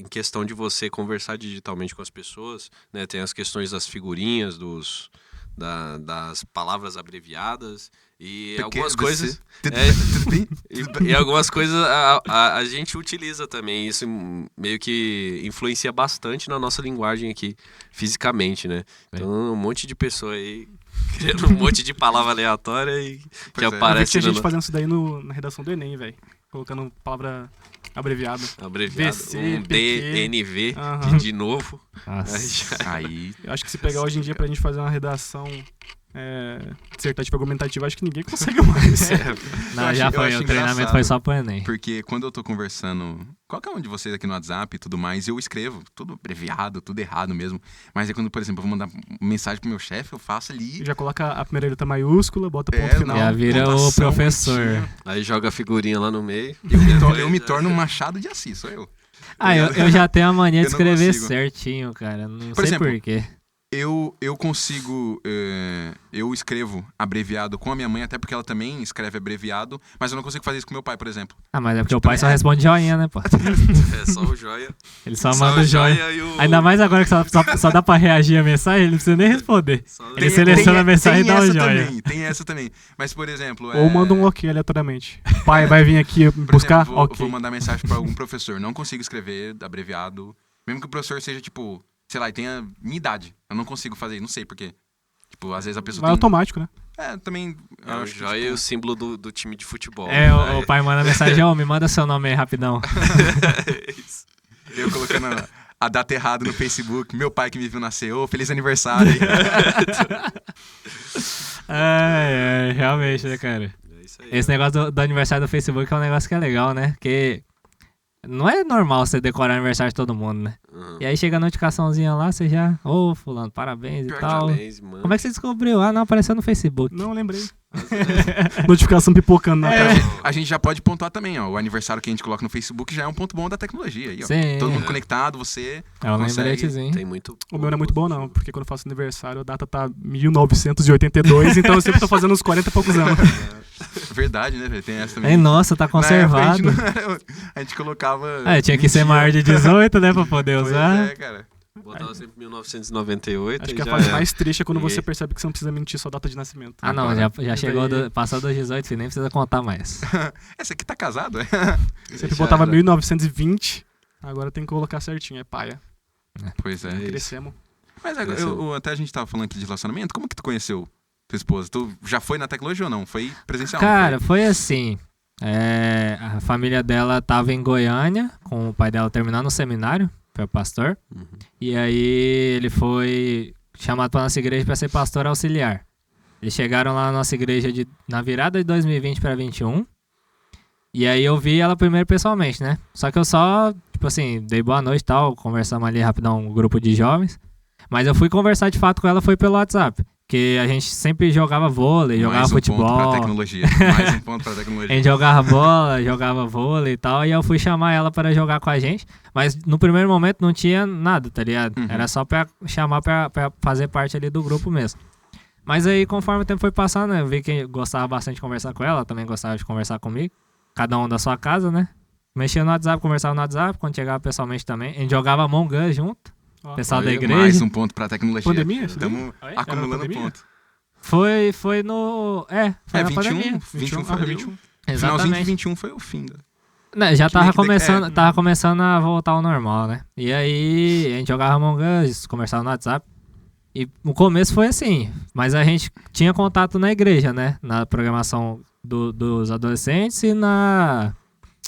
Em questão de você conversar digitalmente com as pessoas, né? Tem as questões das figurinhas, das palavras abreviadas e algumas coisas... Tudo bem? E algumas coisas a gente utiliza também. Isso meio que influencia bastante na nossa linguagem aqui, fisicamente, né? Então, um monte de pessoa aí criando um monte de palavra aleatória e que Pois é. Eu vi que aparece tinha gente no fazendo isso daí na redação do Enem, velho. Colocando palavra abreviada. abreviado. VC, Um PQ. DNV Aham. de novo. Nossa. Aí já- Aí, Eu acho que se pegar hoje em dia pra gente fazer uma redação dissertativa argumentativa, acho que ninguém consegue mais. Não, Eu já acho- eu foi. acho O treinamento engraçado. foi só pro Enem. porque quando eu tô conversando, qualquer um de vocês aqui no WhatsApp e tudo mais, eu escrevo tudo abreviado, tudo errado mesmo. Mas aí quando, por exemplo, eu vou mandar mensagem pro meu chefe, eu faço ali. Já coloca a primeira letra maiúscula, bota ponto É, final. Já vira o pontuação professor. bonitinha. Aí joga a figurinha lá no meio. Eu me torno um Machado de Assis, sou eu. Ah, eu já tenho a mania de Eu não escrever consigo. certinho, cara. Não Por sei exemplo, por quê. Eu consigo. Eu escrevo abreviado com a minha mãe, até porque ela também escreve abreviado, mas eu não consigo fazer isso com meu pai, por exemplo. Ah, mas é porque o pai só responde joinha, né, pô? É só o joia. Ele só Só manda o o joinha. e o... Ainda mais agora que só dá pra reagir a mensagem, ele não precisa nem responder. Só- Ele seleciona a mensagem e dá um essa joia. também, tem essa também. Mas, por exemplo. Ou manda um ok aleatoriamente. Pai, vai vir aqui Por buscar? exemplo, Ok. vou mandar mensagem pra algum professor. Não consigo escrever abreviado. Mesmo que o professor seja, tipo, sei lá, e tenha minha idade. Eu não consigo fazer, não sei por quê. Tipo, às vezes a pessoa Vai tem... automático, né? Também... É, eu o acho que, joia tipo, é o símbolo do time de futebol. É, o pai manda mensagem, ô, me manda seu nome aí rapidão. Isso. eu colocando a data errada no Facebook. Meu pai que me viu nascer. Ô, feliz aniversário. Realmente, né, cara? É isso aí. Esse negócio do aniversário do Facebook é um negócio que é legal, né? Porque não é normal você decorar o aniversário de todo mundo, né? Uhum. E aí chega a notificaçãozinha lá, você já... Ô, fulano, parabéns e tal. Parabéns, mano. Como é que você descobriu? Ah, não, apareceu no Facebook. Não lembrei. Notificação pipocando na tela. A gente já pode pontuar também, ó. O aniversário que a gente coloca no Facebook já é um ponto bom da tecnologia. Aí, ó. Sim. Todo mundo conectado, você... É um consegue. lembretezinho. Tem muito... O meu não é muito bom, não, porque quando eu faço aniversário, a data tá 1982, então eu sempre tô fazendo uns 40 e poucos anos. Verdade, né, velho? Tem essa também. Ei, nossa, tá Na época, conservado. a gente colocava... Tinha que ser mentira. maior de 18, né, pra poder Pois usar. é, cara. Botava sempre 1998 Acho e que a já fase é. mais triste é quando você Ninguém- percebe que você não precisa mentir sua data de nascimento. Ah, não, Agora. já chegou, Daí- passou dos 18, você nem precisa contar mais. Esse aqui tá casado, é? Sempre Já botava era. 1920, agora tem que colocar certinho, é paia. Pois é. É isso. Crescemos. Mas agora, até a gente tava falando aqui de relacionamento, como que tu conheceu tua esposa? Tu já foi na tecnologia ou não? Foi presencial? Cara, foi assim. A família dela tava em Goiânia, com o pai dela terminando o seminário, foi pastor. Uhum. E aí ele foi chamado pra nossa igreja pra ser pastor auxiliar. Eles chegaram lá na nossa igreja na virada de 2020 pra 21. E aí eu vi ela primeiro pessoalmente, né? Só que eu só, tipo assim, dei boa noite e tal, conversamos ali rapidão, um grupo de jovens. Mas eu fui conversar de fato com ela foi pelo WhatsApp. Porque a gente sempre jogava vôlei, jogava Mais um futebol. ponto pra tecnologia. Mais um ponto pra A tecnologia. gente jogava bola, jogava vôlei e tal, e eu fui chamar ela para jogar com a gente, mas no primeiro momento não tinha nada, tá ligado? Uhum. Era só pra chamar pra fazer parte ali do grupo mesmo. Mas aí, conforme o tempo foi passando, eu vi que eu gostava bastante de conversar com ela, também gostava de conversar comigo, cada um da sua casa, né? Mexia no WhatsApp, conversava no WhatsApp, quando chegava pessoalmente também. A gente jogava Among Us junto, Ó, pessoal da Olha, igreja. Mais um ponto pra tecnologia. Pandemia? Isso daí? Estamos Oi? acumulando Era pandemia? ponto. Foi no... foi na 21, pandemia. 21 foi Ah, ali. 21. Finalzinho de Exatamente. 21 foi o fim. Né, já Que tava meio que começando, tava começando a voltar ao normal, né? E aí a gente jogava Among Us, conversava no WhatsApp. E o começo foi assim, mas a gente tinha contato na igreja, né? Na programação dos adolescentes e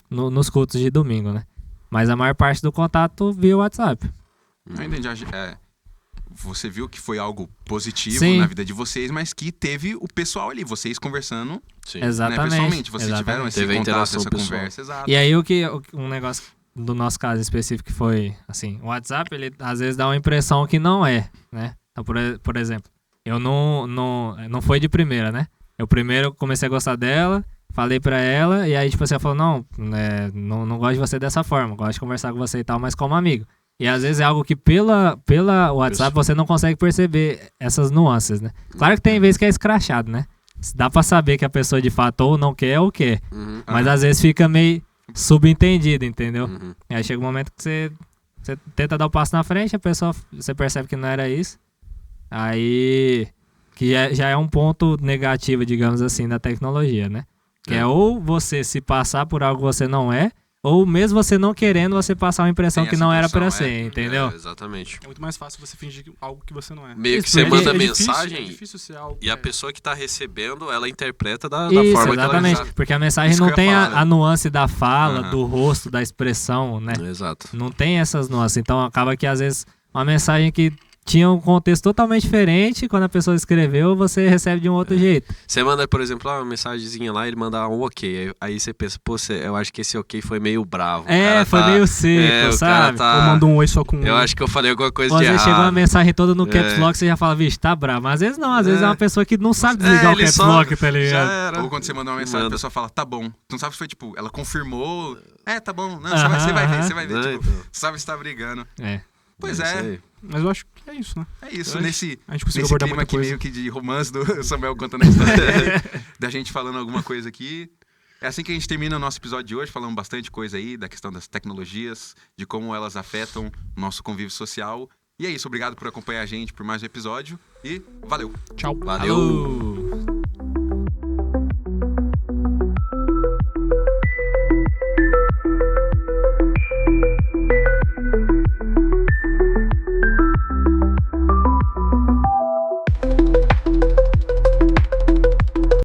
nos cultos de domingo, né? Mas a maior parte do contato via WhatsApp. Eu entendi. você viu que foi algo positivo Sim. na vida de vocês, mas que teve o pessoal ali, vocês conversando, Sim. né, Exatamente. pessoalmente. Vocês exatamente. tiveram esse Teve a contato, interação essa pessoal. conversa, exato. E aí um negócio do nosso caso específico que foi, assim, o WhatsApp, ele às vezes dá uma impressão que não é, né? Então, por exemplo, eu não foi de primeira, né? Eu primeiro comecei a gostar dela, falei pra ela, e aí, tipo assim, ela falou, não gosto de você dessa forma, gosto de conversar com você e tal, mas como amigo. E às vezes é algo que pela WhatsApp você não consegue perceber essas nuances, né? Claro que tem vezes que é escrachado, né? Dá pra saber que a pessoa de fato ou não quer ou quer. Uhum. Mas às vezes fica meio subentendido, entendeu? Uhum. E aí chega um momento que você tenta dar o passo na frente, a pessoa, você percebe que não era isso. Aí, que já é um ponto negativo, digamos assim, da tecnologia, né? Que é ou você se passar por algo que você não é, ou mesmo você não querendo, você passar uma impressão Tem que essa não era impressão, pra ser, entendeu? É, exatamente. É muito mais fácil você fingir algo que você não é. Meio que Isso, você porque manda É mensagem difícil ser algo. e a pessoa que tá recebendo, ela interpreta da Isso, forma que ela... exatamente. Porque a mensagem Isso que não eu ia tem falar, né? a nuance da fala, Aham. do rosto, da expressão, né? Exato. Não tem essas nuances. Então acaba que às vezes uma mensagem que tinha um contexto totalmente diferente, quando a pessoa escreveu, você recebe de um outro jeito. Você manda, por exemplo, uma mensagenzinha lá, ele manda um ok. Aí você pensa, pô, eu acho que esse ok foi meio bravo. O É, cara foi tá- meio seco, o cara sabe? tá- Ou manda um oi só com Eu acho que eu falei alguma coisa Ou às de vezes errado. chegou uma mensagem toda no caps É. lock, você já fala, vixe, tá bravo. Mas às vezes não, às vezes é uma pessoa que não sabe desligar o ele caps só- lock, tá Já ligado? era. Ou quando você manda uma mensagem, a Manda. pessoa fala, tá bom. Tu não sabe se foi, tipo, ela confirmou. Tá bom. Não, Aham, você vai ver, aham. você vai ver. Não, Tipo, então. sabe se tá brigando. É. Pois isso é, aí. Mas eu acho que é isso, né? é isso. Eu acho- Nesse A gente conseguiu nesse abordar clima muita aqui coisa. meio que de romance do Samuel contando a história dele, da gente falando alguma coisa aqui. É assim que a gente termina o nosso episódio de hoje, falando bastante coisa aí da questão das tecnologias, de como elas afetam o nosso convívio social. E é isso, obrigado por acompanhar a gente por mais um episódio e valeu! Tchau. Valeu. Alô!